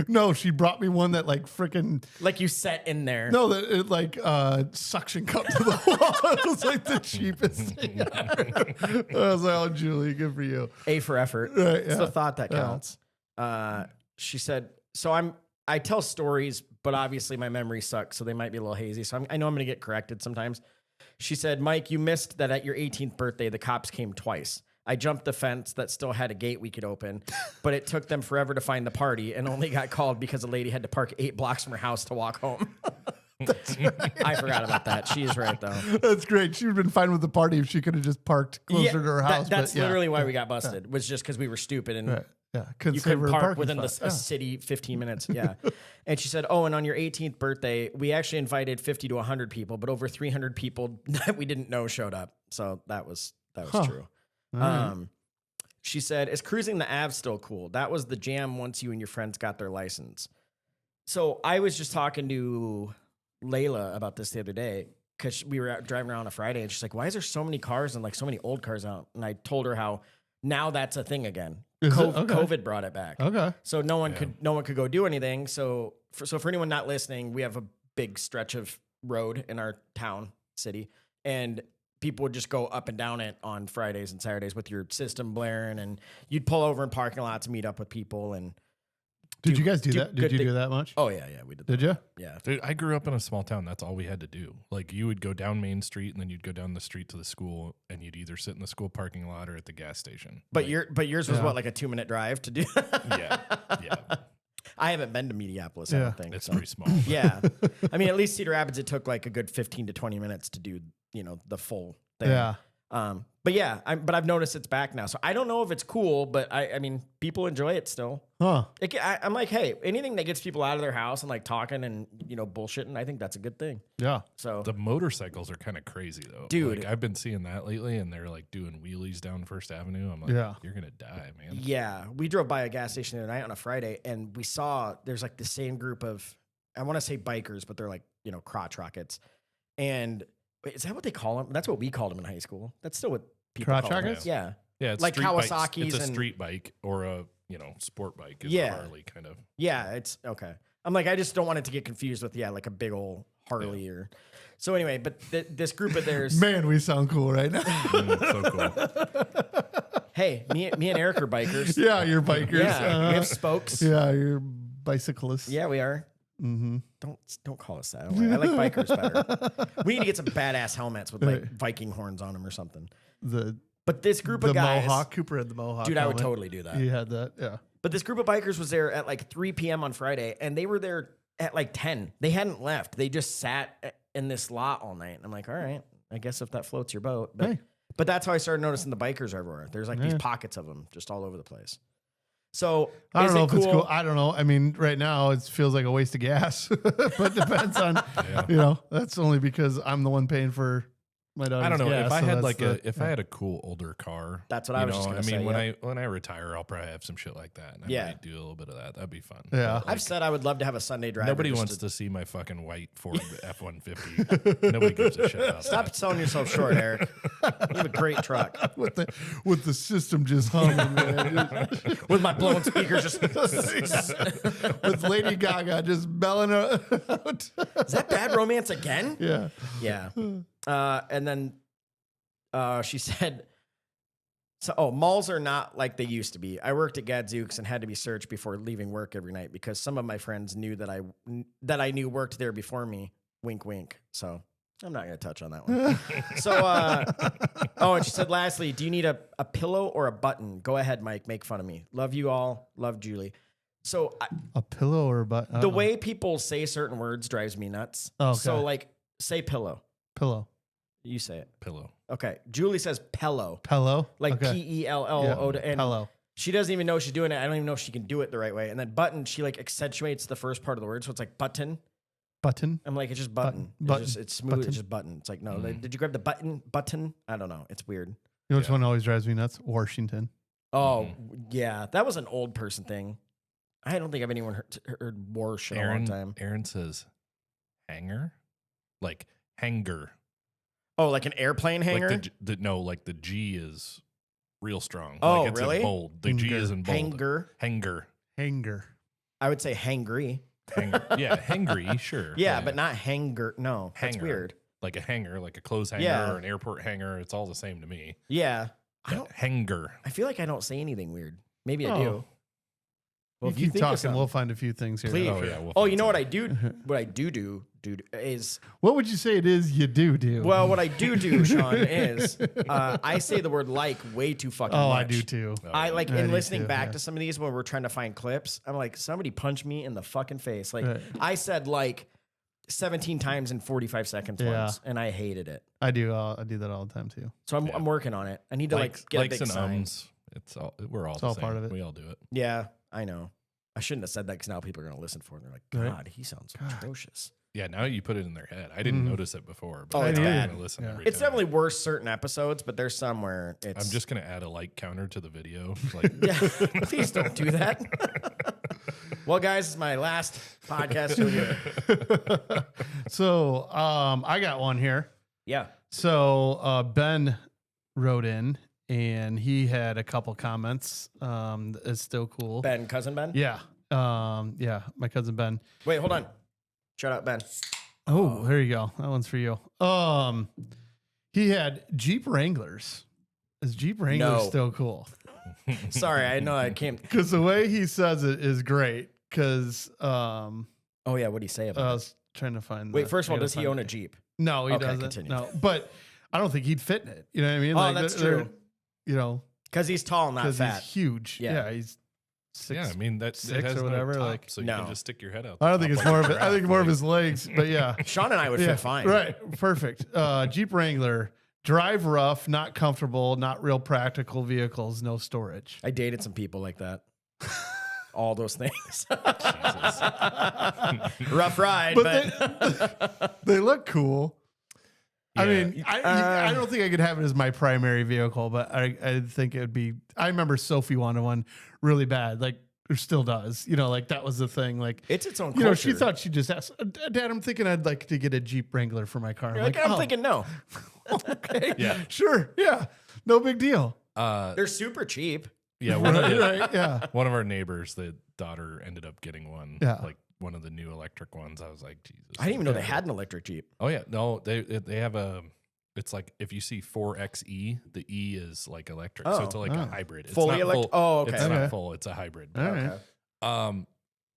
No, she brought me one that like freaking... Like you set in there. No, that it like suction cup to the wall. It was like the cheapest thing ever. I was like, oh, Julie, good for you. A for effort. Right, it's the thought that counts. She said, so I tell stories, but obviously my memory sucks, so they might be a little hazy. So I know I'm going to get corrected sometimes. She said, Mike, you missed that at your 18th birthday, the cops came twice. I jumped the fence that still had a gate we could open, but it took them forever to find the party and only got called because a lady had to park 8 blocks from her house to walk home. I forgot about that. She is right, though. That's great. She'd been fine with the party if she could have just parked closer to her house. That's literally why we got busted, was just because we were stupid and couldn't you couldn't park within a city 15 minutes. Yeah. And she said, and on your 18th birthday, we actually invited 50 to 100 people, but over 300 people that we didn't know showed up. So that was true. She said, is cruising the Ave still cool? That was the jam once you and your friends got their license. So I was just talking to Layla about this the other day because we were out driving around on a Friday and she's like, why is there so many cars and like so many old cars out? And I told her how now that's a thing again. COVID brought it back. Okay. So no one could go do anything. So for anyone not listening, we have a big stretch of road in our city, and people would just go up and down it on Fridays and Saturdays with your system blaring, and you'd pull over in parking lots to meet up with people. And did you guys do that? Did you do that much? Oh yeah, we did. Did you? Yeah, dude. I grew up in a small town. That's all we had to do. Like you would go down Main Street and then you'd go down the street to the school, and you'd either sit in the school parking lot or at the gas station. But yours was what, like a 2-minute drive to do? Yeah. I haven't been to Minneapolis. I don't think it's pretty small. Yeah, I mean, at least Cedar Rapids, it took like a good 15 to 20 minutes to do the full thing. Yeah. But yeah, I've noticed it's back now. So I don't know if it's cool, but I mean, people enjoy it still. Huh. I'm like, hey, anything that gets people out of their house and like talking and, bullshitting, I think that's a good thing. Yeah. So the motorcycles are kind of crazy though. Dude. Like, I've been seeing that lately and they're like doing wheelies down First Avenue. I'm like, you're going to die, man. Yeah. We drove by a gas station the other night on a Friday and we saw there's like the same group of, I want to say bikers, but they're like, crotch rockets. And wait, is that what they call them? That's what we called them in high school. That's still what people crotch call them. rockets? Yeah. Yeah, it's like street Kawasaki's. Bikes. It's a street bike or a sport bike. Is a Harley kind of. Yeah, it's okay. I'm like, I just don't want it to get confused with like a big old Harley or. So anyway, but this group of theirs. Man, we sound cool right now. So cool. Hey, me and Eric are bikers. Yeah, you're bikers. Yeah, we have spokes. Yeah, you're bicyclists. Yeah, we are. Mm-hmm. Don't call us that. I like bikers better. We need to get some badass helmets with like Viking horns on them or something. But this group of guys, Mohawk, Cooper had the Mohawk. Dude, I would totally do that. He had that, yeah. But this group of bikers was there at like 3 p.m. on Friday, and they were there at like 10. They hadn't left. They just sat in this lot all night. I'm like, all right, I guess if that floats your boat. But that's how I started noticing the bikers everywhere. There's like these pockets of them just all over the place. So I don't know if it's cool. I don't know. I mean, right now it feels like a waste of gas, but depends on, that's only because I'm the one paying for my daughter's I don't know gas, if I so had that's if I had a cool older car. That's what I was just gonna say. When I retire, I'll probably have some shit like that. And I might do a little bit of that. That'd be fun. Yeah, I've said I would love to have a Sunday drive. Nobody wants to see my fucking white Ford F-150. Nobody gives a shit about Stop that. selling yourself short, Eric. You have a great truck with the system just humming, man. With my blown speakers just with Lady Gaga just belling out. Is that Bad Romance again? Yeah. Yeah. And then she said, malls are not like they used to be. I worked at Gadzooks and had to be searched before leaving work every night because some of my friends knew that I knew worked there before me. Wink, wink. So I'm not going to touch on that one. So, and she said, lastly, do you need a pillow or a button? Go ahead, Mike. Make fun of me. Love you all. Love Julie. So a pillow or a button? The way people say certain words drives me nuts. Oh, okay. So like say pillow. Pillow. You say it. Pillow. Okay. Julie says pillow. Pillow? Like okay. Pello. And pillow. She doesn't even know she's doing it. I don't even know if she can do it the right way. And then button, she like accentuates the first part of the word. So it's like button. Button? I'm like, it's just button. It's smooth. Button. It's just button. It's like, no, did you grab the button? I don't know. It's weird. You know which one always drives me nuts? Washington. Oh, yeah. That was an old person thing. I don't think I've anyone heard Warsh in a long time. Aaron says hanger? Like hanger. Oh, like an airplane hanger? Like like the G is real strong. Oh, like it's really? In bold. The G is in bold. Hanger. I would say hangry. Yeah, hangry, sure. Yeah, but not hanger. No, that's weird. Like a hanger, like a clothes hanger or an airport hanger. It's all the same to me. Yeah. Hanger. I feel like I don't say anything weird. Maybe I do. Well, if you keep talking, we'll find a few things here. Please. You know what I do? What I do is... What would you say it is you do? Well, what I do, Sean, is I say the word like way too fucking much. I do too. I like, in listening back to some of these when we're trying to find clips, I'm like, somebody punch me in the fucking face. Like, I said like 17 times in 45 seconds once, and I hated it. I do that all the time too. So I'm working on it. I need to get a big sign. We're all part of it. We all do it. Yeah, I know. I shouldn't have said that because now people are going to listen for it. And they're like, God, he sounds atrocious. Yeah, now you put it in their head. I didn't notice it before. But it's bad. It's definitely worse certain episodes, but there's some where it's... I'm just going to add a like counter to the video. Like, yeah, please don't do that. Well, guys, it's my last podcast show here. So I got one here. Yeah. So Ben wrote in, and he had a couple comments. It's still cool. Ben, cousin Ben? Yeah. Yeah, my cousin Ben. Wait, hold on. Shout out, Ben. Oh, there you go. That one's for you. He had Jeep Wranglers. Is Jeep Wranglers still cool? Sorry, I know I can't. Because the way he says it is great. Because oh yeah, what do you say about it? I was trying to find. Wait, first of all, does he own a Jeep? No, he doesn't. Continue. No, but I don't think he'd fit in it. You know what I mean? Oh, that's true. You know, because he's tall, not fat. He's huge. Yeah, he's 6. Yeah, I mean that's 6 or whatever. No like, so you can just stick your head out. I don't think it's more of it. I think more of his legs. But yeah, Sean and I would fit fine. Right, perfect. Jeep Wrangler, drive rough, not comfortable, not real practical vehicles, no storage. I dated some people like that. All those things. Rough ride, but they look cool. Yeah. I mean, I don't think I could have it as my primary vehicle, but I think it would be. I remember Sophie wanted one really bad, like or still does. You know, like that was the thing. Like it's its own. You know, she thought she just asked, Dad, I'm thinking I'd like to get a Jeep Wrangler for my car. I'm thinking no. Okay, yeah, sure, yeah, no big deal. They're super cheap. Yeah, right. One of our neighbors, the daughter ended up getting one. Yeah. Like one of the new electric ones. I was like, Jesus. I didn't even know they had an electric Jeep. Oh yeah, no, they have a. It's like if you see 4xe, the E is like electric, so it's like a hybrid. It's fully electric. Oh, okay. It's not full. It's a hybrid. Okay.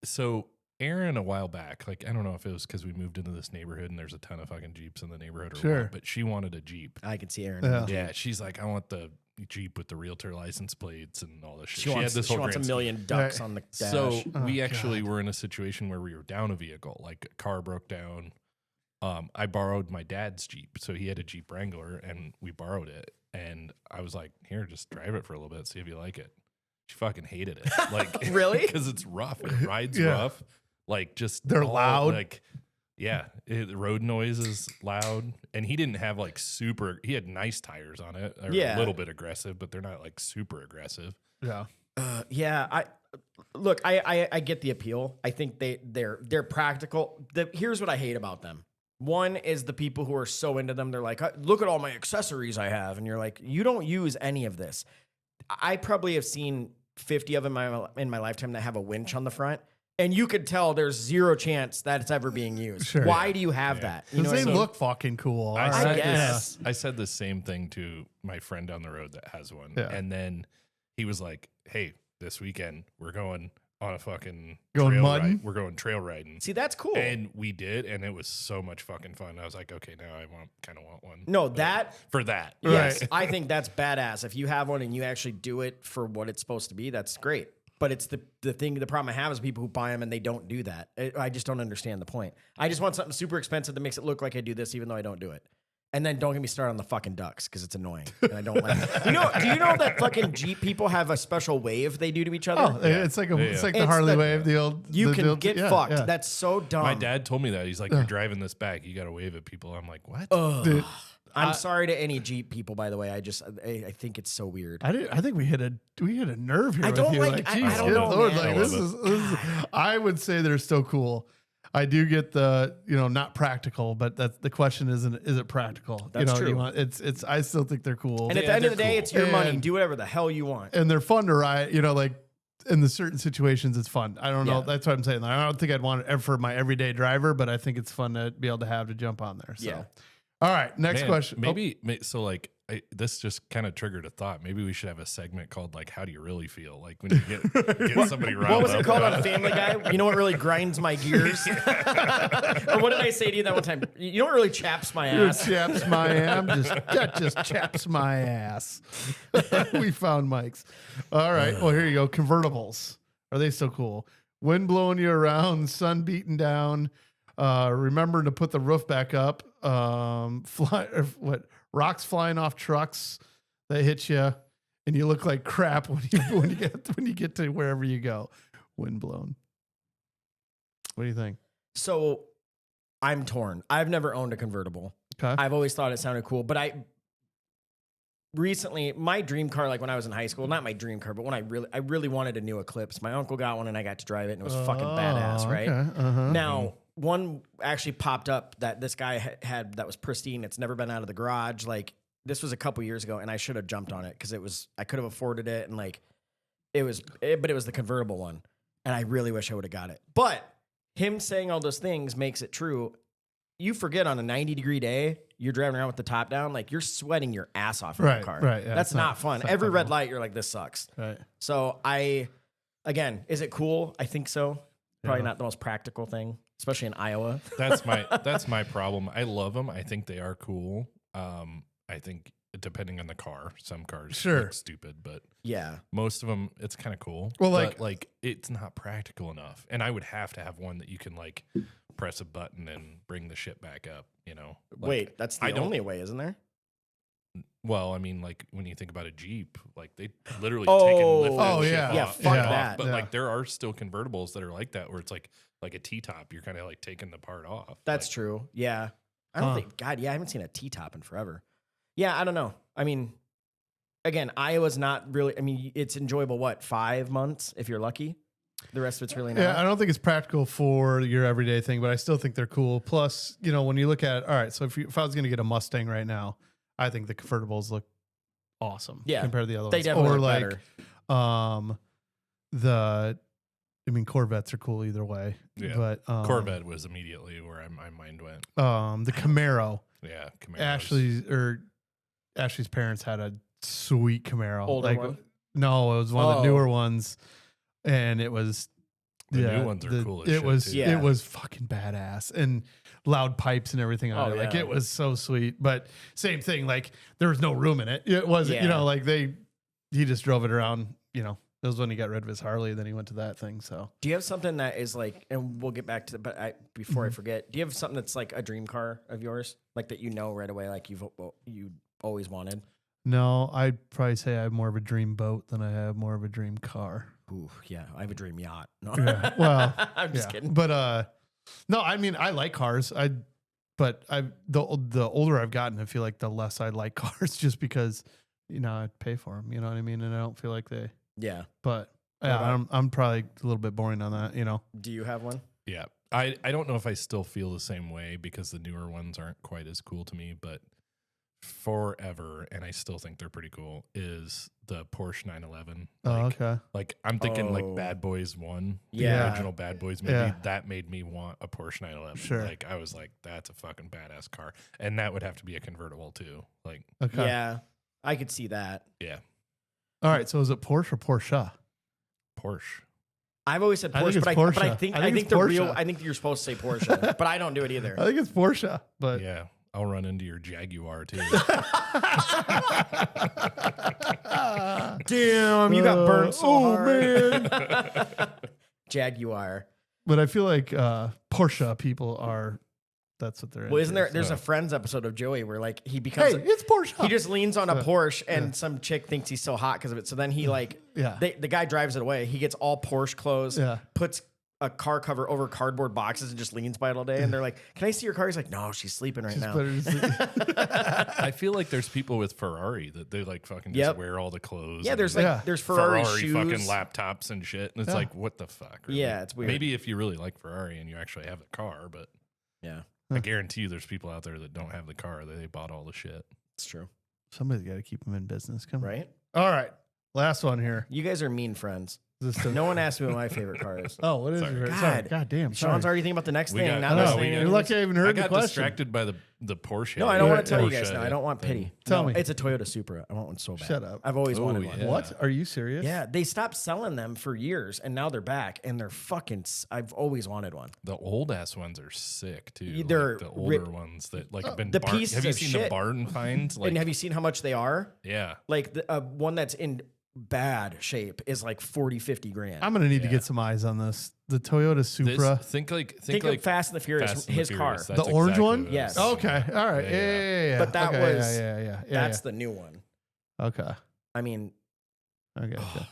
So Erin a while back, like I don't know if it was because we moved into this neighborhood and there's a ton of fucking Jeeps in the neighborhood or what, but she wanted a Jeep. I can see Erin. Yeah, she's like, I want the Jeep with the realtor license plates and all this shit. She had this whole whole wants a million ducks on the dash. So we actually were in a situation where we were down a vehicle, like a car broke down. I borrowed my dad's Jeep, so he had a Jeep Wrangler, and we borrowed it. And I was like, "Here, just drive it for a little bit, see if you like it." She fucking hated it, like really, because it's rough. It rides rough, like just they're loud, like. Yeah, the road noise is loud, and he didn't have like super. He had nice tires on it, or a little bit aggressive, but they're not like super aggressive. Yeah, I get the appeal. I think they're practical. Here's what I hate about them. One is the people who are so into them. They're like, look at all my accessories I have, and you're like, you don't use any of this. I probably have seen 50 of them in my lifetime that have a winch on the front. And you could tell there's zero chance that it's ever being used. Sure, Why do you have that? You know, they look fucking cool. I guess. I said the same thing to my friend down the road that has one. Yeah. And then he was like, hey, this weekend we're going on a fucking trail ride. We're going trail riding. See, that's cool. And we did, and it was so much fucking fun. I was like, okay, now I kind of want one. No, for that. Yes, right. I think that's badass. If you have one and you actually do it for what it's supposed to be, that's great. But it's the problem I have is people who buy them and they don't do that. I just don't understand the point. I just want something super expensive that makes it look like I do this, even though I don't do it. And then don't get me started on the fucking ducks because it's annoying and I don't like it. Do you know that fucking Jeep people have a special wave they do to each other? Oh, it's like the Harley wave. The old get fucked. Yeah. That's so dumb. My dad told me that. He's like, you're driving this back. You got to wave at people. I'm like, what? Dude, I'm sorry to any Jeep people, by the way. I think it's so weird. I think we hit a nerve here. I don't with you. I don't know. Lord, this is I would say they're still cool. I do get the not practical, but that's the question is it practical? That's true. It's I still think they're cool. And at the end of the day, it's your money. Do whatever the hell you want. And they're fun to ride. Like in the certain situations, it's fun. I don't know. That's what I'm saying. I don't think I'd want it for my everyday driver, but I think it's fun to be able to have to jump on there. So. Yeah. All right, next question. Maybe so. Like this just kind of triggered a thought. Maybe we should have a segment called like "How do you really feel?" Like when you get somebody riled up. What was it called on Family Guy? You know what really grinds my gears? Or what did I say to you that one time? You know what really chaps my ass? Chaps my ass. That just chaps my ass. We found Mike's. All right. Well, here you go. Convertibles. Are they so cool? Wind blowing you around, sun beating down. Remember to put the roof back up. Rocks flying off trucks that hit you, and you look like crap when you get to wherever you go. Wind blown. What do you think? So I'm torn. I've never owned a convertible. Okay. I've always thought it sounded cool, but recently, my dream car, like when I was in high school, not my dream car, but when I really wanted a new Eclipse. My uncle got one and I got to drive it and it was fucking badass, right? Okay. Uh-huh. Now, one actually popped up that this guy had that was pristine. It's never been out of the garage. Like this was a couple years ago and I should have jumped on it because I could have afforded it and like but it was the convertible one. And I really wish I would have got it. But him saying all those things makes it true. You forget on a 90-degree day, you're driving around with the top down, like you're sweating your ass off in your car. Right. Yeah, that's not fun. Every red light, you're like, this sucks. Right. So again, is it cool? I think so. Probably not the most practical thing, especially in Iowa. That's my problem. I love them. I think they are cool. I think depending on the car, some cars look stupid, but yeah, most of them it's kind of cool. Well, like it's not practical enough, and I would have to have one that you can like press a button and bring the shit back up. You know. Like, wait, that's the only way, isn't there? Well, I mean, like when you think about a Jeep, like they literally take and lift that shit off. Yeah, fuck that. But like there are still convertibles that are like that, where it's like a T-top. You're kind of like taking the part off. That's true. Yeah, I don't think. God, yeah, I haven't seen a T-top in forever. Yeah, I don't know. I mean, again, Iowa's not really. I mean, it's enjoyable. What 5 months if you're lucky. The rest of it's really not. Yeah, I don't think it's practical for your everyday thing, but I still think they're cool. Plus, you know, when you look at all right, so if I was going to get a Mustang right now, I think the convertibles look awesome. Yeah, compared to the other they ones. Definitely or look like, better. Corvettes are cool either way. Yeah, but Corvette was immediately where my mind went. The Camaro. Yeah, Camaro. Ashley's parents had a sweet Camaro. Older one? No, it was one of the newer ones, and it was the new ones are cool as shit. It was fucking badass and loud pipes and everything on it. Like it was so sweet. But same thing, like there was no room in it. It wasn't, you know, like he just drove it around. You know, it was when he got rid of his Harley. Then he went to that thing. So do you have something that is like, and we'll get back to, but before I forget, do you have something that's like a dream car of yours, like that you know right away, like you always wanted? No, I'd probably say I have more of a dream boat than I have more of a dream car. Ooh, yeah, I have a dream yacht. No. Yeah, well, I'm just kidding. But no, I mean I like cars. The older I've gotten, I feel like the less I like cars, just because you know I pay for them. You know what I mean, and I don't feel like they. Yeah. But yeah, I'm probably a little bit boring on that. You know. Do you have one? Yeah, I don't know if I still feel the same way because the newer ones aren't quite as cool to me, but. Forever, and I still think they're pretty cool, is the Porsche 911. Like, okay. Like I'm thinking like Bad Boys 1. Yeah. The original Bad Boys movie. That made me want a Porsche 911. Sure. Like I was like, that's a fucking badass car. And that would have to be a convertible too. Like okay. Yeah. I could see that. Yeah. All right. So is it Porsche or Porsche? Porsche. I've always said Porsche, but I think the real. I think you're supposed to say Porsche, but I don't do it either. I think it's Porsche, but yeah. I'll run into your Jaguar too. Damn, you got burnt so hard. Man. Jaguar. But I feel like Porsche people are. That's what they're. Well, isn't there? There's a Friends episode of Joey where like he becomes. Hey, it's Porsche. He just leans on a Porsche, and some chick thinks he's so hot because of it. So then he like, the guy drives it away. He gets all Porsche clothes. Yeah. Puts a car cover over cardboard boxes and just leans by it all day. And they're like, "Can I see your car?" He's like, "No, she's sleeping right now." I feel like there's people with Ferrari that they like fucking just wear all the clothes. Yeah, there's there's Ferrari shoes, fucking laptops and shit, and it's like, what the fuck? Really? Yeah, it's weird. Maybe if you really like Ferrari and you actually have the car, but yeah, I guarantee you, there's people out there that don't have the car that they bought all the shit. It's true. Somebody's got to keep them in business. Come on. Right. All right. Last one here. You guys are mean friends. No one asked me what my favorite car is. Oh, what is your favorite? God damn. Sean's already thinking about the next thing. You're lucky I even heard the question. I got distracted by the Porsche. No, I don't want to tell you guys now. I don't want pity. Tell me. It's a Toyota Supra. I want one so bad. Shut up. I've always wanted one. Yeah. What? Are you serious? Yeah, they stopped selling them for years, and now they're back, and they're fucking. I've always wanted one. The old ass ones are sick too. They're like the older ones that like have been. The pieces have you of seen shit. the barn finds? Like, and have you seen how much they are? Yeah, like the one that's in bad shape is like 40-50 grand. I'm gonna need to get some eyes on this the Toyota Supra. Think like Fast and the Furious. His car. The orange one? Yes. Okay. All right. Yeah. But that okay. was that's the new one. Okay. I mean, I gotcha.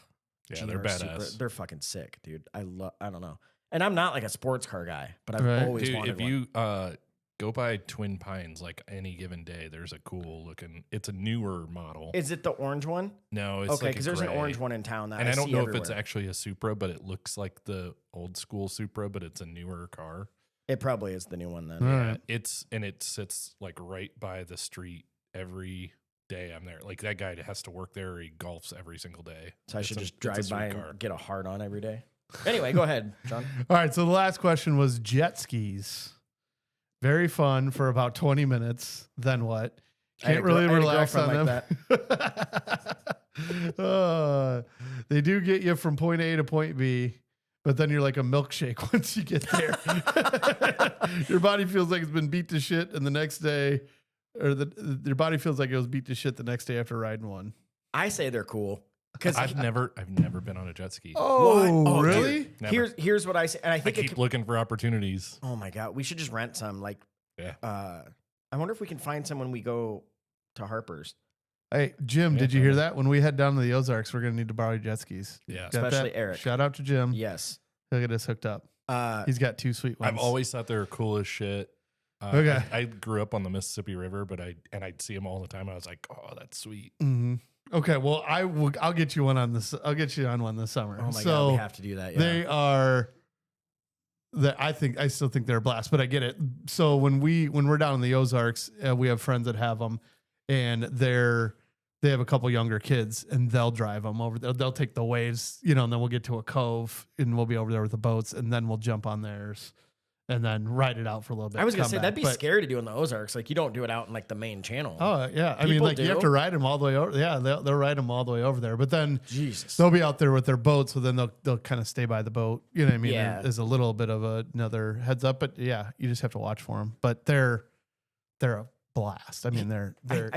Yeah, they're badass. Super, they're fucking sick, dude. I don't know. And I'm not like a sports car guy, but I've always wanted if one. you go by Twin Pines like any given day, there's a cool looking. It's a newer model. Is it the orange one? No, it's okay, because there's an orange one in town that and I don't see know everywhere. if it's actually a Supra, but it looks like the old school Supra, but it's a newer car. It probably is the new one then. Right. It sits like right by the street every day I'm there. Like that guy has to work there. Or he golfs every single day. So I should just drive by and get a hard on every day. Anyway, go ahead, John. All right. So the last question was jet skis. Very fun for about 20 minutes. Then what? Can't really relax on them. They do get you from point A to point B, but then you're like a milkshake once you get there. Your body feels like it's been beat to shit, and the next day, your body feels like it was beat to shit the next day after riding one. I say they're cool. Because I've never been on a jet ski. Oh, really? Here's what I say, and I think I keep looking for opportunities. Oh my god, we should just rent some. Like, yeah. I wonder if we can find some when we go to Harper's. Hey, Jim, did you hear that? When we head down to the Ozarks, we're gonna need to borrow jet skis. Yeah, especially Eric. Shout out to Jim. Yes, he'll get us hooked up. He's got 2 sweet ones. I've always thought they were cool as shit. Okay, I grew up on the Mississippi River, but I'd see them all the time. And I was like, oh, that's sweet. Mm-hmm. Okay, well, I'll get you one on this. I'll get you on one this summer. Oh my god, we have to do that. Yeah. They are. I still think they're a blast, but I get it. So when we're down in the Ozarks, we have friends that have them, and they have a couple younger kids, and they'll drive them over. They'll take the waves, and then we'll get to a cove, and we'll be over there with the boats, and then we'll jump on theirs. And then ride it out for a little bit. I was gonna say that'd be scary to do in the Ozarks. Like you don't do it out in like the main channel. Oh yeah, I mean like you have to ride them all the way over. Yeah, they'll ride them all the way over there. But then they'll be out there with their boat, so then they'll kind of stay by the boat. You know what I mean? Yeah. There's a little bit of another heads up, but yeah, you just have to watch for them. But they're a blast. I mean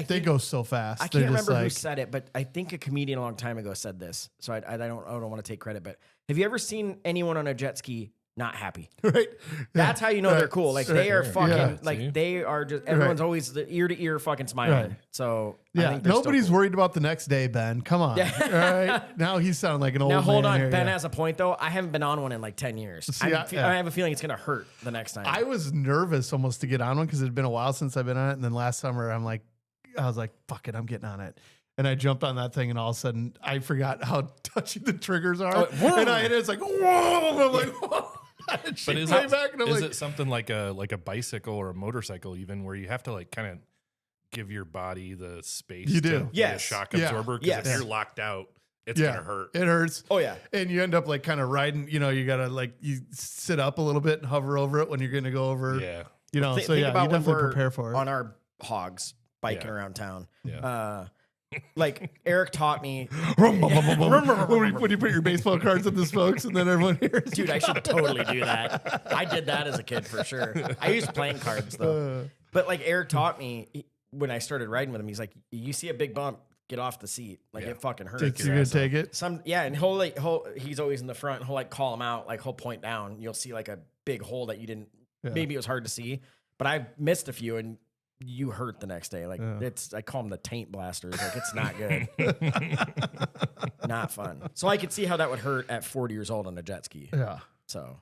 they go so fast. I can't remember who said it, but I think a comedian a long time ago said this. So I don't want to take credit, but have you ever seen anyone on a jet ski not happy? Right. That's how you know they're cool. Like they are fucking yeah. they are just everyone's always the ear to ear fucking smiling. Right. So yeah, I think nobody's cool. worried about the next day, Ben. Come on. All right. Now he's sounding like an old man. Now hold on. Here, Ben has a point though. I haven't been on one in like 10 years. See, I have a feeling it's gonna hurt the next time. I was nervous almost to get on one because it had been a while since I've been on it. And then last summer I was like, fuck it, I'm getting on it. And I jumped on that thing, and all of a sudden I forgot how touchy the triggers are. And I hit it. It's like, whoa! I'm like, whoa! But is it something like a bicycle or a motorcycle even where you have to like kind of give your body the space to be a shock absorber? Because if you're locked out, it's gonna hurt. It hurts. Oh yeah. And you end up like kind of riding, you gotta you sit up a little bit and hover over it when you're gonna go over. Yeah. So you definitely prepare for it. On our hogs biking around town. Yeah. Like Eric taught me when you put your baseball cards in the spokes and then everyone hears. Dude, I should totally do that. I did that as a kid for sure. I used playing cards though. But like Eric taught me when I started riding with him, he's like, you see a big bump, get off the seat. Like it fucking hurts. You're gonna take it? And he's always in the front and he'll like call him out, like he'll point down. You'll see like a big hole that you didn't maybe it was hard to see. But I've missed a few and you hurt the next day. Like I call them the taint blasters. Like it's not good. Not fun. So I could see how that would hurt at 40 years old on a jet ski. Yeah. So,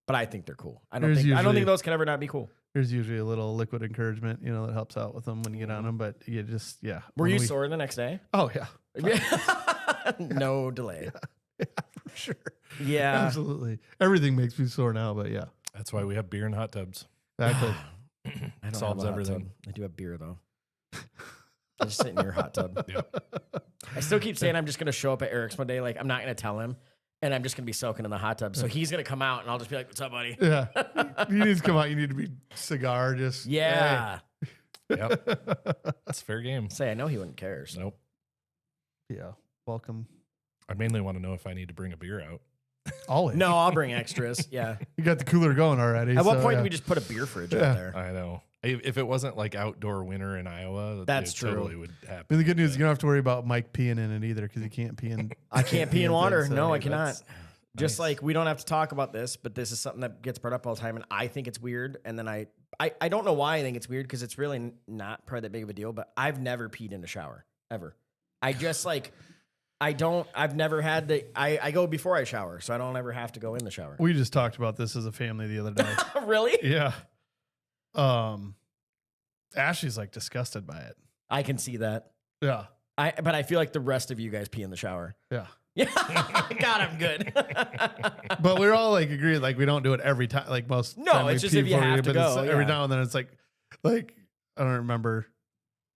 but I think they're cool. I don't think those can ever not be cool. There's usually a little liquid encouragement, that helps out with them when you get on them. But you just, Were you sore the next day? Oh yeah. No delay. Yeah, for sure. Yeah. Absolutely. Everything makes me sore now, but yeah. That's why we have beer in hot tubs. Exactly. I don't solves have a everything. Hot tub. I do have beer though. I just sit in your hot tub. Yep. I still keep saying I'm just gonna show up at Eric's one day. Like I'm not gonna tell him, and I'm just gonna be soaking in the hot tub. So he's gonna come out, and I'll just be like, "What's up, buddy?" Yeah. You need to come out. You need to be cigar. Just yeah. Hey. Yep. That's fair game. Say I know he wouldn't care. So. Nope. Yeah. Welcome. I mainly want to know if I need to bring a beer out. Always. No, I'll bring extras. Yeah. You got the cooler going already. At what point do we just put a beer fridge out there? I know. If it wasn't like outdoor winter in Iowa, that's true. Totally would happen. And the good news is you don't have to worry about Mike peeing in it either because he can't pee in. I can't pee in water. No, I cannot. Just like we don't have to talk about this, but this is something that gets brought up all the time, and I think it's weird. And then I don't know why I think it's weird because it's really not probably that big of a deal. But I've never peed in the shower ever. I just like I've never had I go before I shower, so I don't ever have to go in the shower. We just talked about this as a family the other day. Really? Yeah. Ashley's like disgusted by it. I can see that. Yeah. But I feel like the rest of you guys pee in the shower. Yeah. Yeah. God, I'm good. But we're all like agreed, like we don't do it every time. Like most. No, it's just if you have to go. Every now and then it's like I don't remember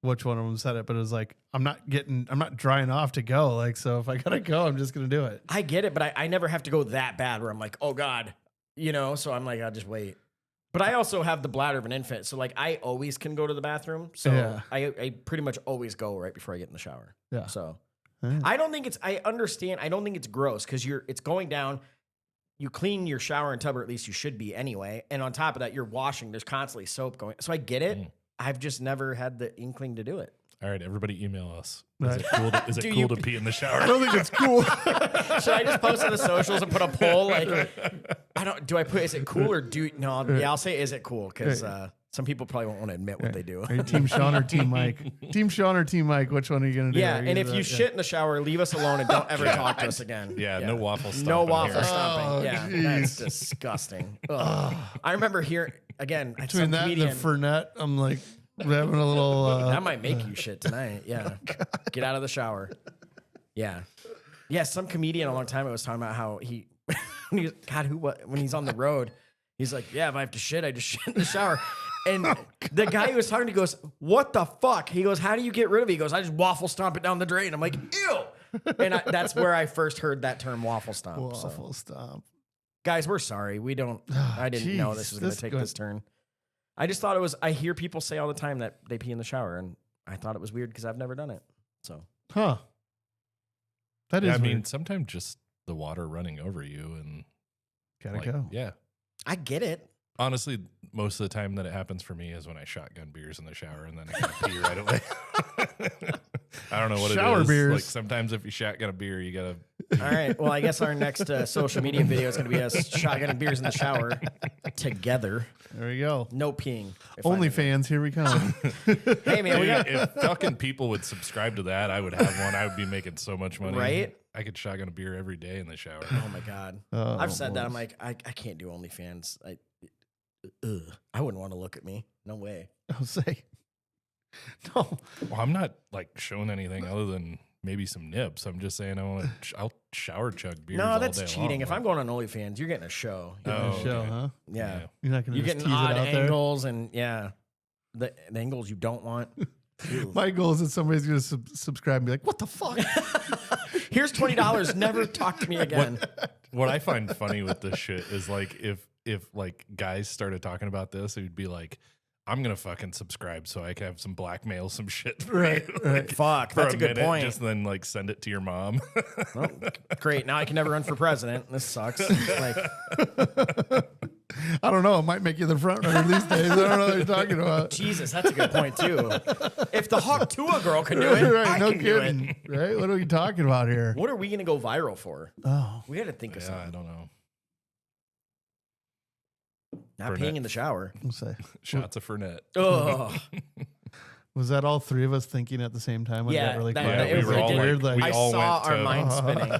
which one of them said it, but it was like, I'm not drying off to go. Like, so if I gotta go, I'm just gonna do it. I get it, but I never have to go that bad where I'm like, oh God, so I'm like, I'll just wait. But I also have the bladder of an infant. So like I always can go to the bathroom. So yeah. I pretty much always go right before I get in the shower. Yeah. So I don't think I understand. I don't think it's gross because it's going down. You clean your shower and tub, or at least you should be anyway. And on top of that, you're washing. There's constantly soap going. So I get it. I've just never had the inkling to do it. All right, everybody email us. Is it cool to pee in the shower? I don't think it's cool. Should I just post on the socials and put a poll? Like, is it cool or I'll say, is it cool? Because some people probably won't want to admit what they do. Are you Team Sean or Team Mike? Team Sean or Team Mike? Which one are you going to do? Yeah, and if you shit in the shower, leave us alone and don't ever talk to us again. Yeah, no waffle stomping. No waffle here. stomping. Yeah, that's disgusting. I remember hearing, again, between that and the Fernet, I'm like, we're having a little. That might make you shit tonight. Yeah. Get out of the shower. Yeah. Yeah. Some comedian a long time ago was talking about how when he's on the road, he's like, yeah, if I have to shit, I just shit in the shower. And the guy who was talking to goes, what the fuck? He goes, how do you get rid of it? He goes, I just waffle stomp it down the drain. I'm like, ew. And that's where I first heard that term, waffle stomp. Waffle stomp. Guys, we're sorry. I didn't know this was going to take this turn. I just thought I hear people say all the time that they pee in the shower, and I thought it was weird because I've never done it. So, that is. I mean, sometimes just the water running over you and gotta go. Yeah, I get it. Honestly, most of the time that it happens for me is when I shotgun beers in the shower and then I gotta pee right away. I don't know what shower it is. Beers. Like sometimes if you shotgun a beer, you gotta. All right. Well, I guess our next social media video is going to be us shotgunning beers in the shower together. There we go. No peeing. OnlyFans, here we come. Hey man, if fucking people would subscribe to that, I would have one. I would be making so much money. Right? I could shotgun a beer every day in the shower. Oh my God. I've said that. I'm like, I can't do OnlyFans. I wouldn't want to look at me. No way. I'll say. No. Well, I'm not like showing anything other than maybe some nips. I'm just saying I'll shower chug beers. No, that's all day cheating. long, if I'm going on OnlyFans, you're getting a show. Huh? Yeah. You're not going to getting tease odd it out angles and the angles you don't want. My goal is that somebody's going to subscribe and be like, what the fuck? Here's $20. Never talk to me again. What I find funny with this shit is like if like guys started talking about this, it would be like, I'm gonna fucking subscribe so I can have some blackmail, some shit. Right. Fuck, that's a good point. Just then like send it to your mom. Well, great. Now I can never run for president. This sucks. Like, I don't know. It might make you the front runner these days. I don't know what you're talking about. Jesus, that's a good point too. If the Hawk Tua girl can do it, right, I no can kidding. do it. Right? What are we talking about here? What are we gonna go viral for? Oh, we got to think of something. I don't know. Not peeing in the shower. Let's say Shots of Fernet. Oh, was that all three of us thinking at the same time? Yeah, got really that- quiet? that- it we were all weird. like, we I all saw went our to, minds spinning.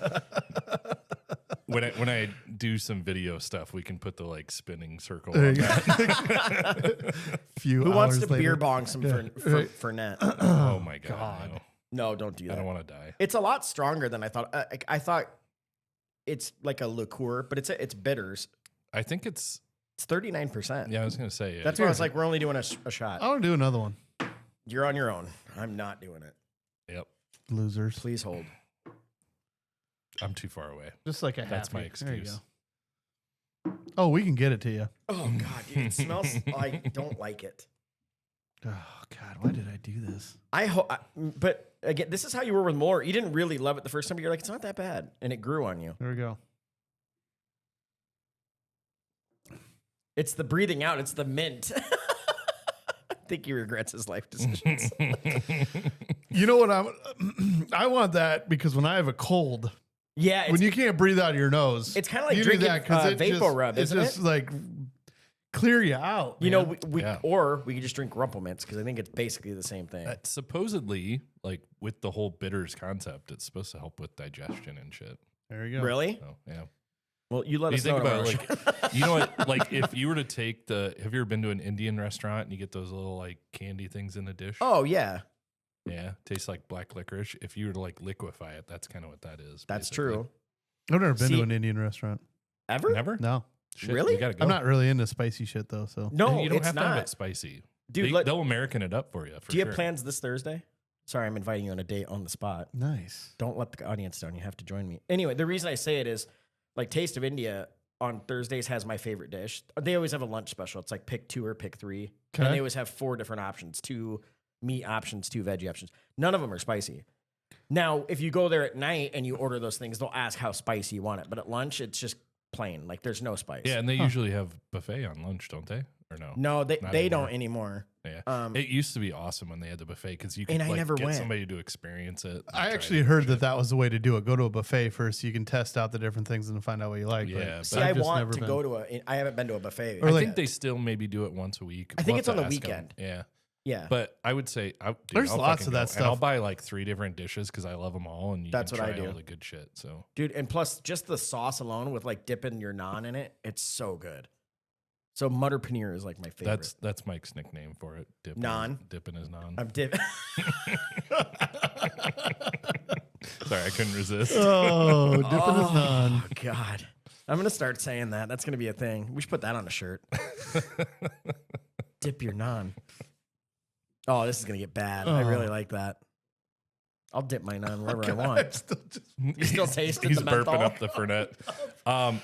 When I do some video stuff, we can put the like spinning circle. There On you that. Few Who wants hours to later. beer bong some Fernet? Oh my god! No, don't do I that. don't want to die. It's a lot stronger than I thought. I thought it's like a liqueur, but it's bitters. I think it's 39%. Yeah, I was gonna say. That's why I was like, we're only doing a shot. I want to do another one. You're on your own. I'm not doing it. Yep. Losers. Please hold. I'm too far away. Just like a That's my half. There you excuse. go. Oh, we can get it to you. Oh God, dude, it smells. I don't like it. Oh God, why did I do this? But again, this is how you were with Moore. You didn't really love it the first time. But you're like, it's not that bad, and it grew on you. There we go. It's the breathing out. It's the mint. I think he regrets his life decisions. You know what I want that because when I have a cold, Yeah. When you can't breathe out of your nose. It's kind of like drinking vapor rub, isn't it? It's just like clear you out. You know, or we could just drink Rumple Mints because I think it's basically the same thing. Supposedly, like with the whole bitters concept, it's supposed to help with digestion and shit. There you go. Really? So, yeah. Well, you let us think know. about it, like, you know what? Like, if you were to take have you ever been to an Indian restaurant and you get those little like candy things in a dish? Oh yeah. Yeah, tastes like black licorice. If you were to like liquefy it, that's kind of what that is. That's basically. true. I've never been to an Indian restaurant. Ever? Never? No. Shit, Really? You gotta go. I'm not really into spicy shit though. So No, And you don't it's have to have not. it spicy. Dude, They'll American it up for you. Do you have plans this Thursday? Sorry, I'm inviting you on a date on the spot. nice. Don't let the audience down. You have to join me. Anyway, the reason I say it is like Taste of India on Thursdays has my favorite dish. They always have a lunch special. It's like pick 2 or pick 3. Okay. And they always have 4 different options, 2 meat options, 2 veggie options. None of them are spicy. Now, if you go there at night and you order those things, they'll ask how spicy you want it. But at lunch, it's just plain. Like there's no spice. Yeah, and they usually have buffet on lunch, don't they? Or no? No, they anymore. don't anymore. Yeah. It used to be awesome when they had the buffet because you could And I like, never get went. somebody to experience it. I actually heard that was the way to do it. Go to a buffet first. So you can test out the different things and find out what you like. Yeah, But See, I've I just want never to been. go to I haven't been to a buffet. Or I like- think they still maybe do it once a week. I think We'll it's have on to the ask 'em. weekend. Yeah. Yeah. But I would say There's I'll lots fucking of that go. stuff. And I'll buy like 3 different dishes because I love them all, and you That's can what I try do. all the good shit. So, Dude, and plus just the sauce alone with like dipping your naan in it, it's so good. So Mutter Paneer is like my favorite. that's Mike's nickname for it. Naan? Dipping his naan. I'm dipping. Sorry, I couldn't resist. Oh, dipping his naan. Oh God, I'm gonna start saying that. That's gonna be a thing. We should put that on a shirt. Dip your naan. Oh, this is gonna get bad. I really like that. I'll dip my naan wherever I want. You still tasting He's the burping menthol? up the Fernet.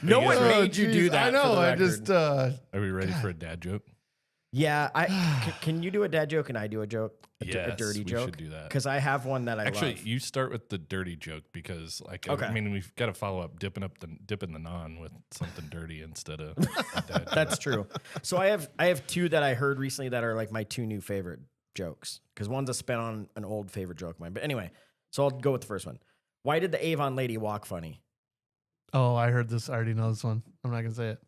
No you one guys made you do that. I know. For the I record. just. Are we ready for a dad joke? Yeah. Can you do a dad joke and I do a joke? A Yes, dirty we joke. should do that. Because I have one that I Actually, love. you start with the dirty joke because, like, Okay. I mean, we've got to follow up dipping the naan with something dirty instead of. A dad joke. That's true. So I have 2 that I heard recently that are like my 2 new favorite jokes. Because one's a spin on an old favorite joke of mine. But anyway, so I'll go with the first one. Why did the Avon lady walk funny? Oh, I heard this. I already know this one. I'm not gonna say it.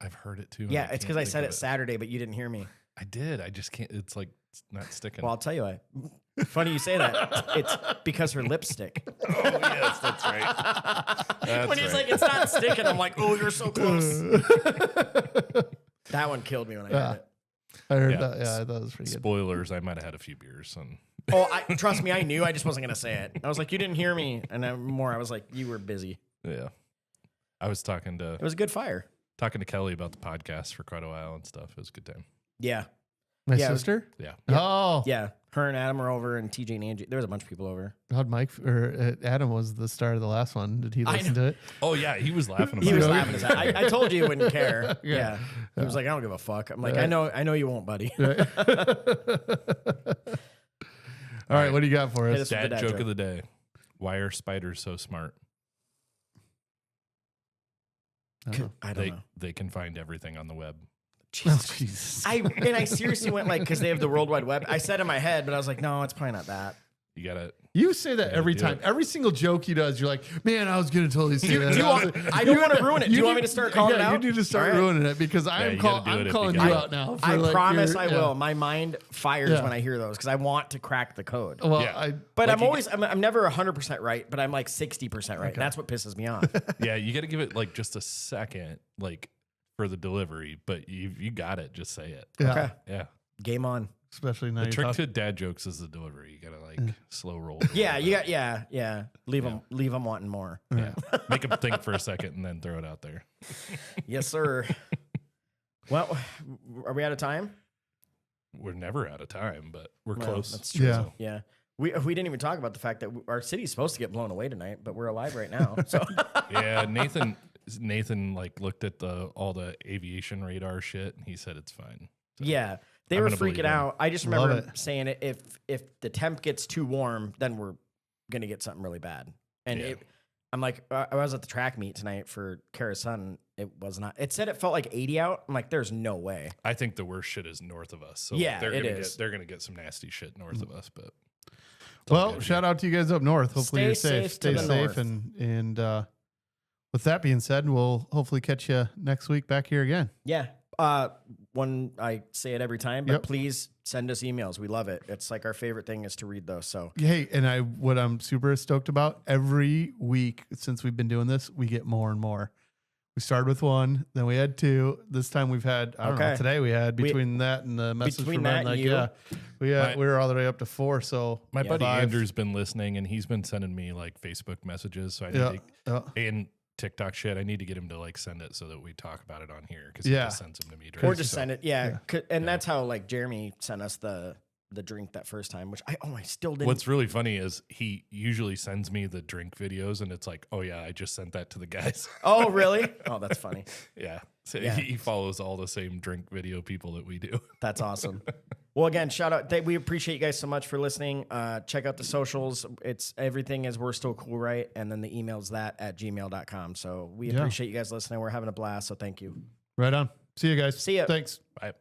I've heard it too. and Yeah, I it's can't because I think said of it Saturday, but you didn't hear me. I did. I just can't. It's like it's not sticking. Well, I'll tell you. Funny you say that. It's because her lipstick. oh yes, that's right. That's When he's right. like, it's not sticking, I'm like, oh, you're so close. That one killed me when I heard it. I heard Yeah. that. Yeah, I thought it was pretty good. Spoilers. I might have had a few beers and. Oh, trust me, I knew. I just wasn't going to say it. I was like, you didn't hear me. And I was like, you were busy. Yeah, I was talking It was a good fire. to Kelly about the podcast for quite a while and stuff. It was a good time. Yeah. My Yeah, it was- sister. Yeah. Oh, Yeah. Her and Adam were over and TJ and Angie. There was a bunch of people over. how'd Mike or Adam was the star of the last one. Did he I listen to it? Oh yeah, he was laughing about He was it. laughing his ass. I told you he wouldn't care. Yeah. Yeah. He was like, I don't give a fuck. I'm like, Right. I know you won't, buddy. All right, what do you got for Hit us? us with the Dad dad joke of the day. Why are spiders so smart? I don't know. They can find everything on the web. Jesus. Jesus. I seriously went like, because they have the World Wide Web. I said in my head, but I was like, no, it's probably not that. You gotta. You say that Yeah, every do time. it. Every single joke he does, you're like, man, I was going to totally say that. I don't want to ruin it. Do you want me to start calling it out? You need to start All right. ruining it because you I'm gotta do it I'm if calling you you got out now. I like promise your- I yeah. will. My mind fires Yeah. when I hear those because I want to crack the code. Well, Yeah. But Like I'm you always, I'm never 100% right, but I'm like 60% right. That's what pisses me off. Yeah, you got to give it like just a second, like for the delivery. But you got it. Just say it. yeah, Okay. Yeah. Game on. especially now The you're trick talking. to dad jokes is the delivery. You gotta like slow roll. Yeah, you got, yeah. Leave them wanting more. Yeah. Make them think for a second and then throw it out there. Yes, sir. Well, are we out of time? We're never out of time, but we're Well, close. That's true. Yeah. Yeah. We didn't even talk about the fact that our city's supposed to get blown away tonight, but we're alive right now. So Yeah, Nathan like looked at all the aviation radar shit and he said it's fine. yeah, they I'm were gonna believe freaking him. out. I just Love remember it. saying it, if the temp gets too warm, then we're gonna get something really bad. And Yeah. I'm like, I was at the track meet tonight for Kara's son. It was not. It said it felt like 80 out. I'm like, there's no way. I think the worst shit is north of us. So Yeah, they're it gonna is. they're gonna get some nasty shit north of us, but Well, shout out to you guys up north. Hopefully you're safe. Stay safe. North. And with that being said, we'll hopefully catch you next week back here again. Yeah. One, I say it every time, but please send us emails. We love it. It's like our favorite thing is to read those. So hey, and what I'm super stoked about, every week since we've been doing this, we get more and more. We started with 1, then we had 2. This time we've had, I don't know, today we had between that and the message from Ed, we were all the way up to 4. So my buddy Andrew's been listening and he's been sending me like Facebook messages. So I need to, and TikTok shit. I need to get him to like send it so that we talk about it on here because he just sends them to me directly. Or just send it. Yeah. And that's how like Jeremy sent us the drink that first time, which I still didn't. What's really funny is he usually sends me the drink videos and it's like, oh yeah, I just sent that to the guys. Oh, really? Oh, that's funny. Yeah. So he follows all the same drink video people that we do. That's awesome. Well, again, shout out. We appreciate you guys so much for listening. Check out the socials. It's everything is We're Still Cool, right? And then the email's that@gmail.com. So we appreciate you guys listening. We're having a blast. So thank you. Right on. See you guys. See ya. Thanks. Bye.